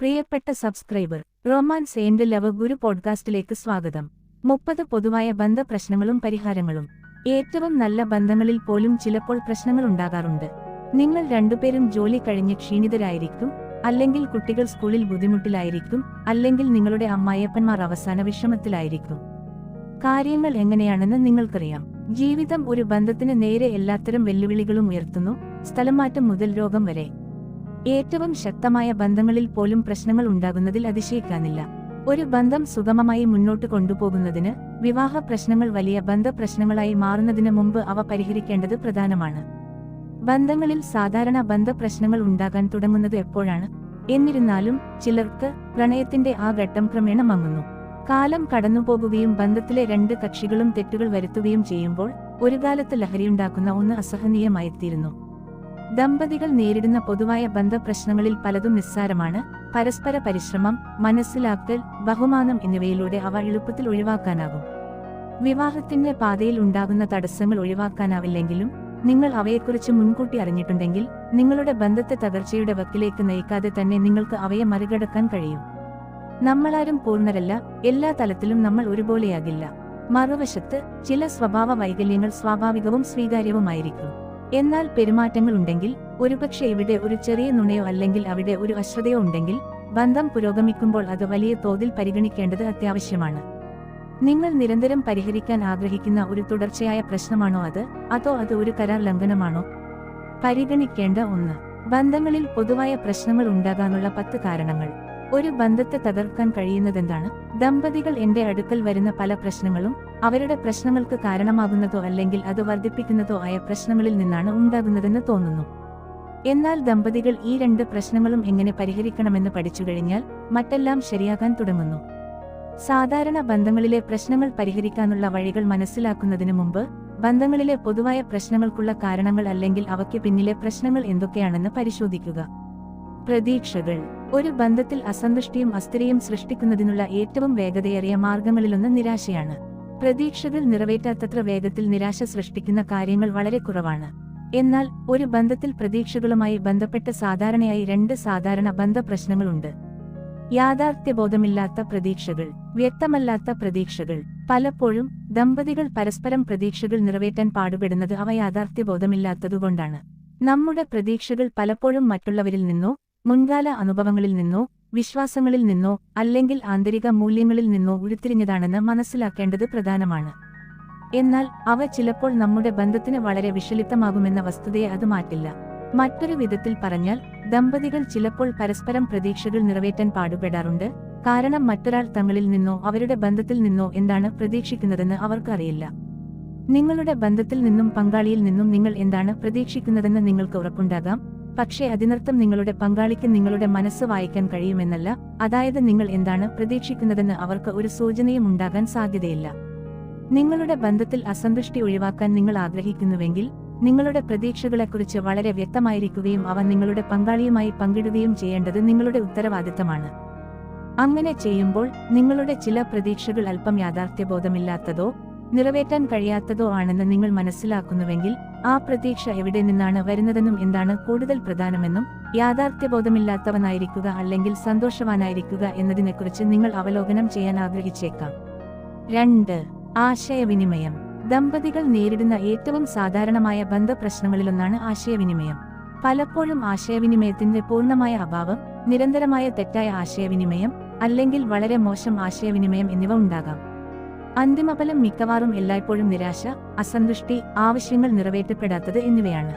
പ്രിയപ്പെട്ട subscriber, romance and love ഗുരു പോഡ്കാസ്റ്റിലേക്ക് സ്വാഗതം. 30 പൊതുവായ ബന്ധപ്രശ്നങ്ങളും പരിഹാരങ്ങളും. ഏറ്റവും നല്ല ബന്ധങ്ങളിൽ പോലും ചിലപ്പോൾ പ്രശ്നങ്ങൾ ഉണ്ടാകാറുണ്ട്. നിങ്ങൾ രണ്ടുപേരും ജോലി കഴിഞ്ഞ് ക്ഷീണിതരായിരിക്കും, അല്ലെങ്കിൽ കുട്ടികൾ സ്കൂളിൽ ബുദ്ധിമുട്ടിലായിരിക്കും, അല്ലെങ്കിൽ നിങ്ങളുടെ അമ്മായിയപ്പന്മാർ അവസാന വിഷമത്തിലായിരിക്കും. കാര്യങ്ങൾ എങ്ങനെയാണെന്ന് നിങ്ങൾക്കറിയാം. ജീവിതം ഒരു ബന്ധത്തിന് നേരെ എല്ലാത്തരം വെല്ലുവിളികളും ഉയർത്തുന്നു, സ്ഥലംമാറ്റം മുതൽ രോഗം വരെ. ഏറ്റവും ശക്തമായ ബന്ധങ്ങളിൽ പോലും പ്രശ്നങ്ങൾ ഉണ്ടാകുന്നതിൽ അതിശയിക്കാനില്ല. ഒരു ബന്ധം സുഗമമായി മുന്നോട്ട് കൊണ്ടുപോകുന്നതിന് വിവാഹ പ്രശ്നങ്ങൾ വലിയ ബന്ധപ്രശ്നങ്ങളായി മാറുന്നതിന് മുമ്പ് അവ പരിഹരിക്കേണ്ടത് പ്രധാനമാണ്. ബന്ധങ്ങളിൽ സാധാരണ ബന്ധപ്രശ്നങ്ങൾ ഉണ്ടാകാൻ തുടങ്ങുന്നത് എപ്പോഴാണ്? എന്നിരുന്നാലും ചിലർക്ക് പ്രണയത്തിന്റെ ആ ഘട്ടം ക്രമേണ മങ്ങുന്നു. കാലം കടന്നുപോകുകയും ബന്ധത്തിലെ രണ്ട് കക്ഷികളും തെറ്റുകൾ വരുത്തുകയും ചെയ്യുമ്പോൾ ഒരു കാലത്ത് ലഹരിയുണ്ടാക്കുന്ന ഒന്ന് അസഹനീയമായിത്തീരുന്നു. ദമ്പതികൾ നേരിടുന്ന പൊതുവായ ബന്ധപ്രശ്നങ്ങളിൽ പലതും നിസ്സാരമാണ്. പരസ്പര പരിശ്രമം, മനസ്സിലാക്കൽ, ബഹുമാനം എന്നിവയിലൂടെ അവ എളുപ്പത്തിൽ ഒഴിവാക്കാനാകും. വിവാഹത്തിന്റെ പാതയിൽ ഉണ്ടാകുന്ന തടസ്സങ്ങൾ ഒഴിവാക്കാനാവില്ലെങ്കിലും നിങ്ങൾ അവയെക്കുറിച്ച് മുൻകൂട്ടി അറിഞ്ഞിട്ടുണ്ടെങ്കിൽ നിങ്ങളുടെ ബന്ധത്തെ തകർച്ചയുടെ വക്കിലേക്ക് നയിക്കാതെ തന്നെ നിങ്ങൾക്ക് അവയെ മറികടക്കാൻ കഴിയും. നമ്മളാരും പൂർണ്ണരല്ല, എല്ലാ തലത്തിലും നമ്മൾ ഒരുപോലെയാകില്ല. മറുവശത്ത് ചില സ്വഭാവ വൈകല്യങ്ങൾ സ്വാഭാവികവും സ്വീകാര്യവുമായിരിക്കും. എന്നാൽ പെരുമാറ്റങ്ങൾ ഉണ്ടെങ്കിൽ, ഒരുപക്ഷെ ഇവിടെ ഒരു ചെറിയ നുണയോ അല്ലെങ്കിൽ അവിടെ ഒരു അശ്രദ്ധയോ ഉണ്ടെങ്കിൽ, ബന്ധം പുരോഗമിക്കുമ്പോൾ അത് വലിയ തോതിൽ പരിഗണിക്കേണ്ടത് അത്യാവശ്യമാണ്. നിങ്ങൾ നിരന്തരം പരിഹരിക്കാൻ ആഗ്രഹിക്കുന്ന ഒരു തുടർച്ചയായ പ്രശ്നമാണോ അത്, അതോ അത് ഒരു കരാർ ലംഘനമാണോ? പരിഗണിക്കേണ്ട ഒന്ന്. ബന്ധങ്ങളിൽ പൊതുവായ പ്രശ്നങ്ങൾ ഉണ്ടാകാനുള്ള 10 കാരണങ്ങൾ. ഒരു ബന്ധത്തെ തകർക്കാൻ കഴിയുന്നതെന്താണ്? ദമ്പതികൾ എന്റെ അടുക്കൽ വരുന്ന പല പ്രശ്നങ്ങളും അവരുടെ പ്രശ്നങ്ങൾക്ക് കാരണമാകുന്നതോ അല്ലെങ്കിൽ അത് വർദ്ധിപ്പിക്കുന്നതോ ആയ പ്രശ്നങ്ങളിൽ നിന്നാണ് ഉണ്ടാകുന്നതെന്ന് തോന്നുന്നു. എന്നാൽ ദമ്പതികൾ ഈ 2 പ്രശ്നങ്ങളും എങ്ങനെ പരിഹരിക്കണമെന്ന് പഠിച്ചുകഴിഞ്ഞാൽ മറ്റെല്ലാം ശരിയാകാൻ തുടങ്ങുന്നു. സാധാരണ ബന്ധങ്ങളിലെ പ്രശ്നങ്ങൾ പരിഹരിക്കാനുള്ള വഴികൾ മനസ്സിലാക്കുന്നതിന് മുമ്പ് ബന്ധങ്ങളിലെ പൊതുവായ പ്രശ്നങ്ങൾക്കുള്ള കാരണങ്ങൾ അല്ലെങ്കിൽ അവയ്ക്ക് പിന്നിലെ പ്രശ്നങ്ങൾ എന്തൊക്കെയാണെന്ന് പരിശോധിക്കുക. പ്രതീക്ഷകൾ. ഒരു ബന്ധത്തിൽ അസന്തുഷ്ടിയും അസ്ഥിരയും സൃഷ്ടിക്കുന്നതിനുള്ള ഏറ്റവും വേഗതയേറിയ മാർഗങ്ങളിലൊന്ന് നിരാശയാണ്. പ്രതീക്ഷകൾ നിറവേറ്റാത്തത്ര വേഗത്തിൽ നിരാശ സൃഷ്ടിക്കുന്ന കാര്യങ്ങൾ വളരെ കുറവാണ്. എന്നാൽ ഒരു ബന്ധത്തിൽ പ്രതീക്ഷകളുമായി ബന്ധപ്പെട്ട് സാധാരണയായി 2 സാധാരണ ബന്ധപ്രശ്നങ്ങളുണ്ട്. യാഥാർത്ഥ്യബോധമില്ലാത്ത പ്രതീക്ഷകൾ, വ്യക്തമല്ലാത്ത പ്രതീക്ഷകൾ. പലപ്പോഴും ദമ്പതികൾ പരസ്പരം പ്രതീക്ഷകൾ നിറവേറ്റാൻ പാടുപെടുന്നത് അവ യാഥാർത്ഥ്യബോധമില്ലാത്തതുകൊണ്ടാണ്. നമ്മുടെ പ്രതീക്ഷകൾ പലപ്പോഴും മറ്റുള്ളവരിൽ നിന്നോ, മുൻകാല അനുഭവങ്ങളിൽ നിന്നോ, വിശ്വാസങ്ങളിൽ നിന്നോ അല്ലെങ്കിൽ ആന്തരിക മൂല്യങ്ങളിൽ നിന്നോ ഉരുത്തിരിഞ്ഞതാണെന്ന് മനസ്സിലാക്കേണ്ടത് പ്രധാനമാണ്. എന്നാൽ അവ ചിലപ്പോൾ നമ്മുടെ ബന്ധത്തിന് വളരെ വിഷലിപ്തമാകുമെന്ന വസ്തുതയെ അത് മാറ്റില്ല. മറ്റൊരു വിധത്തിൽ പറഞ്ഞാൽ, ദമ്പതികൾ ചിലപ്പോൾ പരസ്പരം പ്രതീക്ഷകൾ നിറവേറ്റാൻ പാടുപെടാറുണ്ട്, കാരണം മറ്റൊരാൾ തങ്ങളിൽ നിന്നോ അവരുടെ ബന്ധത്തിൽ നിന്നോ എന്താണ് പ്രതീക്ഷിക്കുന്നതെന്ന് അവർക്കറിയില്ല. നിങ്ങളുടെ ബന്ധത്തിൽ നിന്നും പങ്കാളിയിൽ നിന്നും നിങ്ങൾ എന്താണ് പ്രതീക്ഷിക്കുന്നതെന്ന് നിങ്ങൾക്ക് ഉറപ്പുണ്ടാകാം, പക്ഷേ അതിനർത്ഥം നിങ്ങളുടെ പങ്കാളിക്ക് നിങ്ങളുടെ മനസ്സ് വായിക്കാൻ കഴിയുമെന്നല്ല. അതായത് നിങ്ങൾ എന്താണ് പ്രതീക്ഷിക്കുന്നതെന്ന് അവർക്ക് ഒരു സൂചനയും ഉണ്ടാകാൻ സാധ്യതയില്ല. നിങ്ങളുടെ ബന്ധത്തിൽ അസന്തുഷ്ടി ഒഴിവാക്കാൻ നിങ്ങൾ ആഗ്രഹിക്കുന്നുവെങ്കിൽ നിങ്ങളുടെ പ്രതീക്ഷകളെക്കുറിച്ച് വളരെ വ്യക്തമായിരിക്കുകയും അവ നിങ്ങളുടെ പങ്കാളിയുമായി പങ്കിടുകയും ചെയ്യേണ്ടത് നിങ്ങളുടെ ഉത്തരവാദിത്തമാണ്. അങ്ങനെ ചെയ്യുമ്പോൾ നിങ്ങളുടെ ചില പ്രതീക്ഷകൾ അല്പം യാഥാർത്ഥ്യബോധമില്ലാത്തതോ നിറവേറ്റാൻ കഴിയാത്തതോ ആണെന്ന് നിങ്ങൾ മനസ്സിലാക്കുന്നുവെങ്കിൽ ആ പ്രതീക്ഷ എവിടെ നിന്നാണ് വരുന്നതെന്നും എന്താണ് കൂടുതൽ പ്രധാനമെന്നും യാഥാർത്ഥ്യബോധമില്ലാത്തവനായിരിക്കുക അല്ലെങ്കിൽ സന്തോഷവാനായിരിക്കുക എന്നതിനെക്കുറിച്ച് നിങ്ങൾ അവലോകനം ചെയ്യാൻ ആഗ്രഹിച്ചേക്കാം. 2. ആശയവിനിമയം. ദമ്പതികൾ നേരിടുന്ന ഏറ്റവും സാധാരണമായ ബന്ധപ്രശ്നങ്ങളിലൊന്നാണ് ആശയവിനിമയം. പലപ്പോഴും ആശയവിനിമയത്തിന്റെ പൂർണ്ണമായ അഭാവം, നിരന്തരമായ തെറ്റായ ആശയവിനിമയം, അല്ലെങ്കിൽ വളരെ മോശം ആശയവിനിമയം എന്നിവ ഉണ്ടാകാം. അന്തിമഫലം മിക്കവാറും എല്ലായ്പ്പോഴും നിരാശ, അസന്തുഷ്ടി, ആവശ്യങ്ങൾ നിറവേറ്റപ്പെടാത്തത് എന്നിവയാണ്.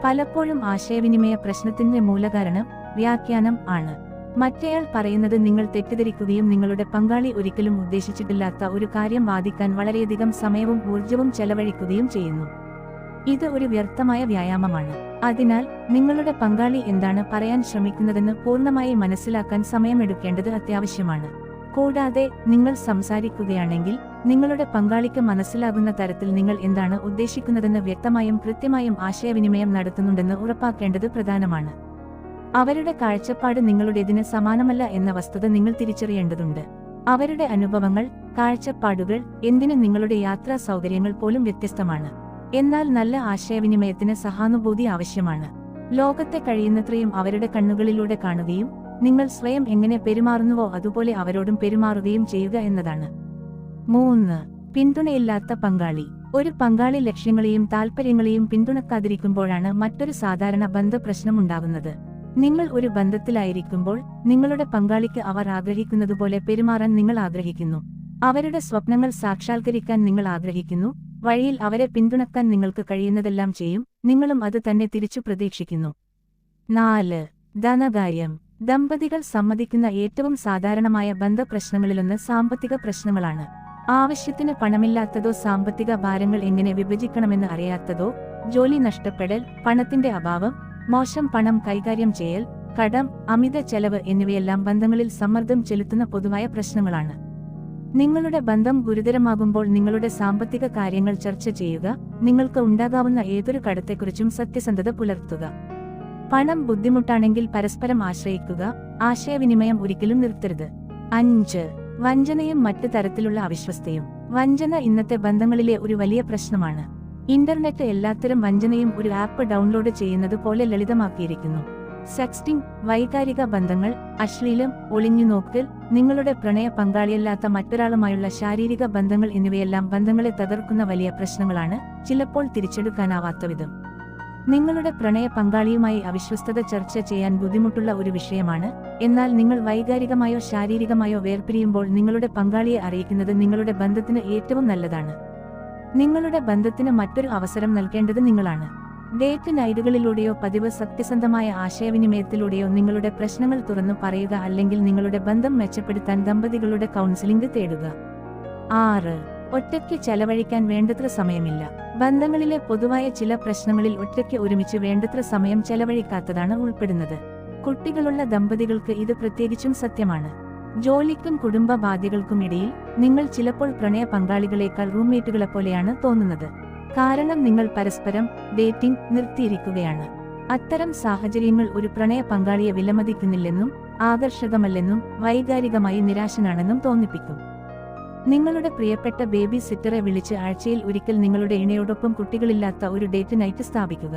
പലപ്പോഴും ആശയവിനിമയ പ്രശ്നത്തിന്റെ മൂലകാരണം വ്യാഖ്യാനം ആണ്. മറ്റേയാൾ പറയുന്നത് നിങ്ങൾ തെറ്റിദ്ധരിക്കുകയും നിങ്ങളുടെ പങ്കാളി ഒരിക്കലും ഉദ്ദേശിച്ചിട്ടില്ലാത്ത ഒരു കാര്യം വാദിക്കാൻ വളരെയധികം സമയവും ഊർജവും ചെലവഴിക്കുകയും ചെയ്യുന്നു. ഇത് ഒരു വ്യർത്ഥമായ വ്യായാമമാണ്. അതിനാൽ നിങ്ങളുടെ പങ്കാളി എന്താണ് പറയാൻ ശ്രമിക്കുന്നതെന്ന് പൂർണ്ണമായി മനസ്സിലാക്കാൻ സമയമെടുക്കേണ്ടത് അത്യാവശ്യമാണ്. കൂടാതെ നിങ്ങൾ സംസാരിക്കുകയാണെങ്കിൽ നിങ്ങളുടെ പങ്കാളിക്ക് മനസ്സിലാകുന്ന തരത്തിൽ നിങ്ങൾ എന്താണ് ഉദ്ദേശിക്കുന്നതെന്ന് വ്യക്തമായും കൃത്യമായും ആശയവിനിമയം നടത്തുന്നുണ്ടെന്ന് ഉറപ്പാക്കേണ്ടത് പ്രധാനമാണ്. അവരുടെ കാഴ്ചപ്പാട് നിങ്ങളുടേതിന് സമാനമല്ല എന്ന വസ്തുത നിങ്ങൾ തിരിച്ചറിയേണ്ടതുണ്ട്. അവരുടെ അനുഭവങ്ങൾ, കാഴ്ചപ്പാടുകൾ, എന്തിന് നിങ്ങളുടെ യാത്രാ സൗകര്യങ്ങൾ പോലും വ്യത്യസ്തമാണ്. എന്നാൽ നല്ല ആശയവിനിമയത്തിന് സഹാനുഭൂതി ആവശ്യമാണ്. ലോകത്തെ കഴിയുന്നത്രയും അവരുടെ കണ്ണുകളിലൂടെ കാണുകയും നിങ്ങൾ സ്വയം എങ്ങനെ പെരുമാറുന്നുവോ അതുപോലെ അവരോടും പെരുമാറുകയും ചെയ്യുക എന്നതാണ്. 3. പിന്തുണയില്ലാത്ത പങ്കാളി. ഒരു പങ്കാളി ലക്ഷ്യങ്ങളെയും താൽപ്പര്യങ്ങളെയും പിന്തുണക്കാതിരിക്കുമ്പോഴാണ് മറ്റൊരു സാധാരണ ബന്ധ പ്രശ്നമുണ്ടാകുന്നത്. നിങ്ങൾ ഒരു ബന്ധത്തിലായിരിക്കുമ്പോൾ നിങ്ങളുടെ പങ്കാളിക്ക് അവർ ആഗ്രഹിക്കുന്നതുപോലെ പെരുമാറാൻ നിങ്ങൾ ആഗ്രഹിക്കുന്നു. അവരുടെ സ്വപ്നങ്ങൾ സാക്ഷാത്കരിക്കാൻ നിങ്ങൾ ആഗ്രഹിക്കുന്നു. വഴിയിൽ അവരെ പിന്തുണക്കാൻ നിങ്ങൾക്ക് കഴിയുന്നതെല്ലാം ചെയ്യും. നിങ്ങളും അത് തന്നെ തിരിച്ചു പ്രതീക്ഷിക്കുന്നു. 4. ധനകാര്യം. ദമ്പതികൾ സമ്മതിക്കുന്ന ഏറ്റവും സാധാരണമായ ബന്ധപ്രശ്നങ്ങളിലൊന്ന് സാമ്പത്തിക പ്രശ്നങ്ങളാണ്. ആവശ്യത്തിന് പണമില്ലാത്തതോ സാമ്പത്തിക ഭാരങ്ങൾ എങ്ങനെ വിഭജിക്കണമെന്ന് അറിയാത്തതോ, ജോലി നഷ്ടപ്പെടൽ, പണത്തിന്റെ അഭാവം, മോശം പണം കൈകാര്യം ചെയ്യൽ, കടം, അമിത ചെലവ് എന്നിവയെല്ലാം ബന്ധങ്ങളിൽ സമ്മർദ്ദം ചെലുത്തുന്ന പൊതുവായ പ്രശ്നങ്ങളാണ്. നിങ്ങളുടെ ബന്ധം ഗുരുതരമാകുമ്പോൾ നിങ്ങളുടെ സാമ്പത്തിക കാര്യങ്ങൾ ചർച്ച ചെയ്യുക. നിങ്ങൾക്ക് ഉണ്ടാകാവുന്ന ഏതൊരു കടത്തെക്കുറിച്ചും സത്യസന്ധത പുലർത്തുക. പണം ബുദ്ധിമുട്ടാണെങ്കിൽ പരസ്പരം ആശ്രയിക്കുക. ആശയവിനിമയം ഒരിക്കലും നിർത്തരുത്. 5. വഞ്ചനയും മറ്റ് തരത്തിലുള്ള അവിശ്വസ്തയും. വഞ്ചന ഇന്നത്തെ ബന്ധങ്ങളിലെ ഒരു വലിയ പ്രശ്നമാണ്. ഇന്റർനെറ്റ് എല്ലാത്തരം വഞ്ചനയും ഒരു ആപ്പ് ഡൗൺലോഡ് ചെയ്യുന്നത് പോലെ ലളിതമാക്കിയിരിക്കുന്നു. സെക്സ്റ്റിംഗ്, വൈകാരിക ബന്ധങ്ങൾ, അശ്ലീലം, ഒളിഞ്ഞുനോക്കൽ, നിങ്ങളുടെ പ്രണയ പങ്കാളിയല്ലാത്ത മറ്റൊരാളുമായുള്ള ശാരീരിക ബന്ധങ്ങൾ എന്നിവയെല്ലാം ബന്ധങ്ങളെ തകർക്കുന്ന വലിയ പ്രശ്നങ്ങളാണ്, ചിലപ്പോൾ തിരിച്ചെടുക്കാനാവാത്ത വിധം. നിങ്ങളുടെ പ്രണയ പങ്കാളിയുമായി അവിശ്വസ്തത ചർച്ച ചെയ്യാൻ ബുദ്ധിമുട്ടുള്ള ഒരു വിഷയമാണ്. എന്നാൽ നിങ്ങൾ വൈകാരികമായോ ശാരീരികമായോ വേർപിരിയുമ്പോൾ നിങ്ങളുടെ പങ്കാളിയെ അറിയിക്കുന്നത് നിങ്ങളുടെ ബന്ധത്തിന് ഏറ്റവും നല്ലതാണ്. നിങ്ങളുടെ ബന്ധത്തിന് മറ്റൊരു അവസരം നൽകേണ്ടത് നിങ്ങളാണ്. ഡേറ്റ് നൈറ്റുകളിലൂടെയോ പതിവ് സത്യസന്ധമായ ആശയവിനിമയത്തിലൂടെയോ നിങ്ങളുടെ പ്രശ്നങ്ങൾ തുറന്നു പറയുക, അല്ലെങ്കിൽ നിങ്ങളുടെ ബന്ധം മെച്ചപ്പെടുത്താൻ ദമ്പതികളുടെ കൗൺസിലിംഗ് തേടുക. 6. ഒറ്റയ്ക്ക് ചെലവഴിക്കാൻ വേണ്ടത്ര സമയമില്ല. ബന്ധങ്ങളിലെ പൊതുവായ ചില പ്രശ്നങ്ങളിൽ ഒറ്റയ്ക്ക് ഒരുമിച്ച് വേണ്ടത്ര സമയം ചെലവഴിക്കാത്തതാണ് ഉൾപ്പെടുന്നത്. കുട്ടികളുള്ള ദമ്പതികൾക്ക് ഇത് പ്രത്യേകിച്ചും സത്യമാണ്. ജോലിക്കും കുടുംബ ബാധ്യതകൾക്കുമിടയിൽ നിങ്ങൾ ചിലപ്പോൾ പ്രണയ പങ്കാളികളേക്കാൾ റൂംമേറ്റുകളെപ്പോലെയാണ് തോന്നുന്നത്. കാരണം നിങ്ങൾ പരസ്പരം ഡേറ്റിംഗ് നിർത്തിയിരിക്കുകയാണ്. അത്തരം സാഹചര്യങ്ങൾ ഒരു പ്രണയ പങ്കാളിയെ വിലമതിക്കുന്നില്ലെന്നും ആകർഷകമല്ലെന്നും വൈകാരികമായി നിരാശനാണെന്നും തോന്നിപ്പിക്കും. നിങ്ങളുടെ പ്രിയപ്പെട്ട ബേബി സിറ്ററെ വിളിച്ച് ആഴ്ചയിൽ ഒരിക്കൽ നിങ്ങളുടെ ഇണയോടൊപ്പം കുട്ടികളില്ലാത്ത ഒരു ഡേറ്റ് നൈറ്റ് സ്ഥാപിക്കുക.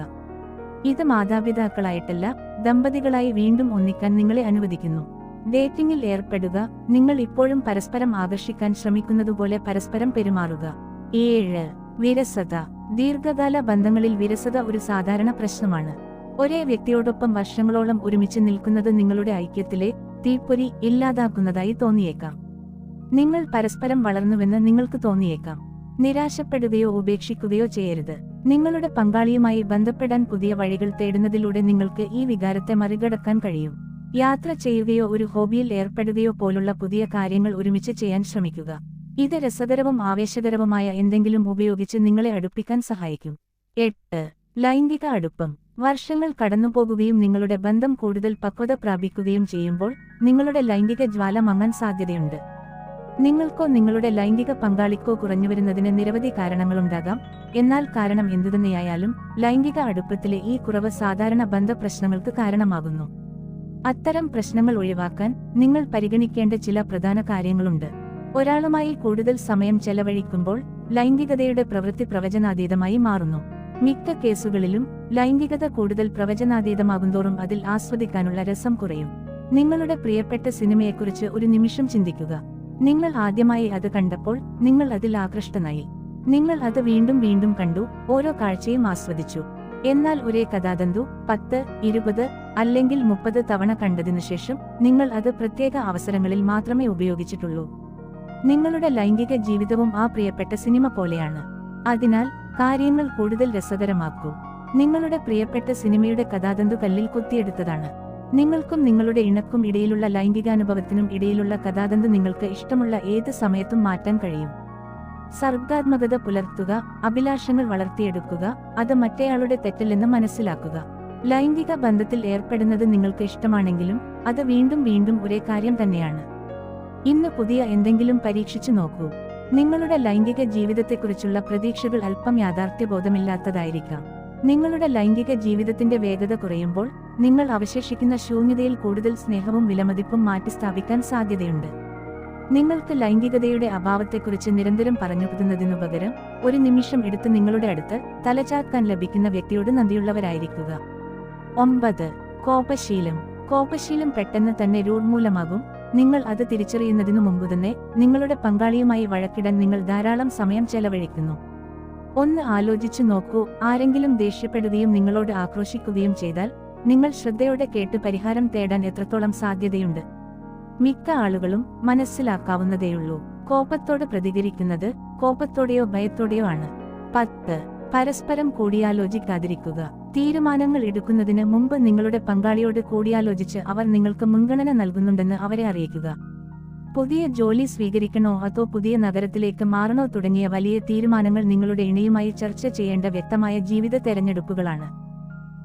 ഇത് മാതാപിതാക്കളായിട്ടല്ല, ദമ്പതികളായി വീണ്ടും ഒന്നിക്കാൻ നിങ്ങളെ അനുവദിക്കുന്നു. ഡേറ്റിംഗിൽ ഏർപ്പെടുക. നിങ്ങൾ ഇപ്പോഴും പരസ്പരം ആകർഷിക്കാൻ ശ്രമിക്കുന്നതുപോലെ പരസ്പരം പെരുമാറുക. 7. വിരസത. ദീർഘകാല ബന്ധങ്ങളിൽ വിരസത ഒരു സാധാരണ പ്രശ്നമാണ്. ഒരേ വ്യക്തിയോടൊപ്പം വർഷങ്ങളോളം ഒരുമിച്ച് നിൽക്കുന്നത് നിങ്ങളുടെ ഐക്യത്തിലെ തീപ്പൊരി ഇല്ലാതാക്കുന്നതായി തോന്നിയേക്കാം. നിങ്ങൾ പരസ്പരം വളർന്നുവെന്ന് നിങ്ങൾക്ക് തോന്നിയേക്കാം. നിരാശപ്പെടുകയോ ഉപേക്ഷിക്കുകയോ ചെയ്യരുത്. നിങ്ങളുടെ പങ്കാളിയുമായി ബന്ധപ്പെടാൻ പുതിയ വഴികൾ തേടുന്നതിലൂടെ നിങ്ങൾക്ക് ഈ വികാരത്തെ മറികടക്കാൻ കഴിയും. യാത്ര ചെയ്യുകയോ ഒരു ഹോബിയിൽ ഏർപ്പെടുകയോ പോലുള്ള പുതിയ കാര്യങ്ങൾ ഒരുമിച്ച് ചെയ്യാൻ ശ്രമിക്കുക. ഇത് രസകരവും ആവേശകരവുമായ എന്തെങ്കിലും ഉപയോഗിച്ച് നിങ്ങളെ അടുപ്പിക്കാൻ സഹായിക്കും. 8. ലൈംഗിക അടുപ്പം. വർഷങ്ങൾ കടന്നുപോകുകയും നിങ്ങളുടെ ബന്ധം കൂടുതൽ പക്വത പ്രാപിക്കുകയും ചെയ്യുമ്പോൾ നിങ്ങളുടെ ലൈംഗിക ജ്വാല മങ്ങാൻ സാധ്യതയുണ്ട്. നിങ്ങൾക്കോ നിങ്ങളുടെ ലൈംഗിക പങ്കാളിക്കോ കുറഞ്ഞുവരുന്നതിന് നിരവധി കാരണങ്ങളുണ്ടാകാം. എന്നാൽ കാരണം എന്തുതന്നെയായാലും ലൈംഗിക അടുപ്പത്തിലെ ഈ കുറവ് സാധാരണ ബന്ധ പ്രശ്നങ്ങൾക്ക് കാരണമാകുന്നു. അത്തരം പ്രശ്നങ്ങൾ ഒഴിവാക്കാൻ നിങ്ങൾ പരിഗണിക്കേണ്ട ചില പ്രധാന കാര്യങ്ങളുണ്ട്. ഒരാളുമായി കൂടുതൽ സമയം ചെലവഴിക്കുമ്പോൾ ലൈംഗികതയുടെ പ്രവൃത്തി പ്രവചനാതീതമായി മാറുന്നു. മിക്ക കേസുകളിലും ലൈംഗികത കൂടുതൽ പ്രവചനാതീതമാകുന്തോറും അതിൽ ആസ്വദിക്കാനുള്ള രസം കുറയും. നിങ്ങളുടെ പ്രിയപ്പെട്ട സിനിമയെക്കുറിച്ച് ഒരു നിമിഷം ചിന്തിക്കുക. നിങ്ങൾ ആദ്യമായി അത് കണ്ടപ്പോൾ നിങ്ങൾ അതിൽ ആകൃഷ്ടനായി. നിങ്ങൾ അത് വീണ്ടും വീണ്ടും കണ്ടു, ഓരോ കാഴ്ചയും ആസ്വദിച്ചു. എന്നാൽ ഒരേ കഥാതന്തു 10, 20 അല്ലെങ്കിൽ 30 തവണ കണ്ടതിനു ശേഷം നിങ്ങൾ അത് പ്രത്യേക അവസരങ്ങളിൽ മാത്രമേ ഉപയോഗിച്ചിട്ടുള്ളൂ. നിങ്ങളുടെ ലൈംഗിക ജീവിതവും ആ പ്രിയപ്പെട്ട സിനിമ പോലെയാണ്. അതിനാൽ കാര്യങ്ങൾ കൂടുതൽ രസകരമാക്കൂ. നിങ്ങളുടെ പ്രിയപ്പെട്ട സിനിമയുടെ കഥാതന്തു കല്ലിൽ കൊത്തിയെടുത്തതാണ്. നിങ്ങൾക്കും നിങ്ങളുടെ ഇണക്കും ഇടയിലുള്ള ലൈംഗികാനുഭവത്തിനും ഇടയിലുള്ള കഥാതന്തു നിങ്ങൾക്ക് ഇഷ്ടമുള്ള ഏത് സമയത്തും മാറ്റാൻ കഴിയും. സർഗാത്മകത പുലർത്തുക. അഭിലാഷങ്ങൾ വളർത്തിയെടുക്കുക. അത് മറ്റേയാളുടെ തെറ്റല്ലെന്ന് മനസ്സിലാക്കുക. ലൈംഗിക ബന്ധത്തിൽ ഏർപ്പെടുന്നത് നിങ്ങൾക്ക് ഇഷ്ടമാണെങ്കിലും അത് വീണ്ടും വീണ്ടും ഒരേ കാര്യം തന്നെയാണ്. ഇന്ന് പുതിയ എന്തെങ്കിലും പരീക്ഷിച്ചു നോക്കൂ. നിങ്ങളുടെ ലൈംഗിക ജീവിതത്തെക്കുറിച്ചുള്ള പ്രതീക്ഷകൾ അല്പം യാഥാർത്ഥ്യബോധമില്ലാത്തതായിരിക്കാം. നിങ്ങളുടെ ലൈംഗിക ജീവിതത്തിന്റെ വേഗത കുറയുമ്പോൾ നിങ്ങൾ അവശേഷിക്കുന്ന ശൂന്യതയിൽ കൂടുതൽ സ്നേഹവും വിലമതിപ്പും മാറ്റിസ്ഥാപിക്കാൻ സാധ്യതയുണ്ട്. നിങ്ങൾക്ക് ലൈംഗികതയുടെ അഭാവത്തെക്കുറിച്ച് നിരന്തരം പറഞ്ഞുപറ്റുന്നതിനു പകരം ഒരു നിമിഷം എടുത്ത് നിങ്ങളുടെ അടുത്ത് തലചാക്കാൻ ലഭിക്കുന്ന വ്യക്തിയോട് നന്ദിയുള്ളവരായിരിക്കുക. 9. കോപശീലം. കോപശീലം പെട്ടെന്ന് തന്നെ രൂഢമൂലമാകും. നിങ്ങൾ അത് തിരിച്ചറിയുന്നതിനു മുമ്പുതന്നെ നിങ്ങളുടെ പങ്കാളിയുമായി വഴക്കിടാൻ നിങ്ങൾ ധാരാളം സമയം ചെലവഴിക്കുന്നു. ഒന്ന് ആലോചിച്ചു നോക്കൂ, ആരെങ്കിലും ദേഷ്യപ്പെടുകയും നിങ്ങളോട് ആക്രോശിക്കുകയും ചെയ്താൽ നിങ്ങൾ ശ്രദ്ധയോടെ കേട്ട് പരിഹാരം തേടാൻ എത്രത്തോളം സാധ്യതയുണ്ട്? മിക്ക ആളുകളും മനസ്സിലാക്കാവുന്നതേയുള്ളൂ. കോപത്തോട് പ്രതികരിക്കുന്നത് കോപത്തോടെയോ ഭയത്തോടെയോ ആണ്. 10. പരസ്പരം കൂടിയാലോചിക്കാതിരിക്കുക. തീരുമാനങ്ങൾ എടുക്കുന്നതിന് മുമ്പ് നിങ്ങളുടെ പങ്കാളിയോട് കൂടിയാലോചിച്ച് അവർ നിങ്ങൾക്ക് മുൻഗണന നൽകുന്നുണ്ടെന്ന് അവരെ അറിയിക്കുക. പുതിയ ജോലി സ്വീകരിക്കണോ അതോ പുതിയ നഗരത്തിലേക്ക് മാറണോ തുടങ്ങിയ വലിയ തീരുമാനങ്ങൾ നിങ്ങളുടെ ഇണയുമായി ചർച്ച ചെയ്യേണ്ട വ്യക്തമായ ജീവിത തെരഞ്ഞെടുപ്പുകളാണ്.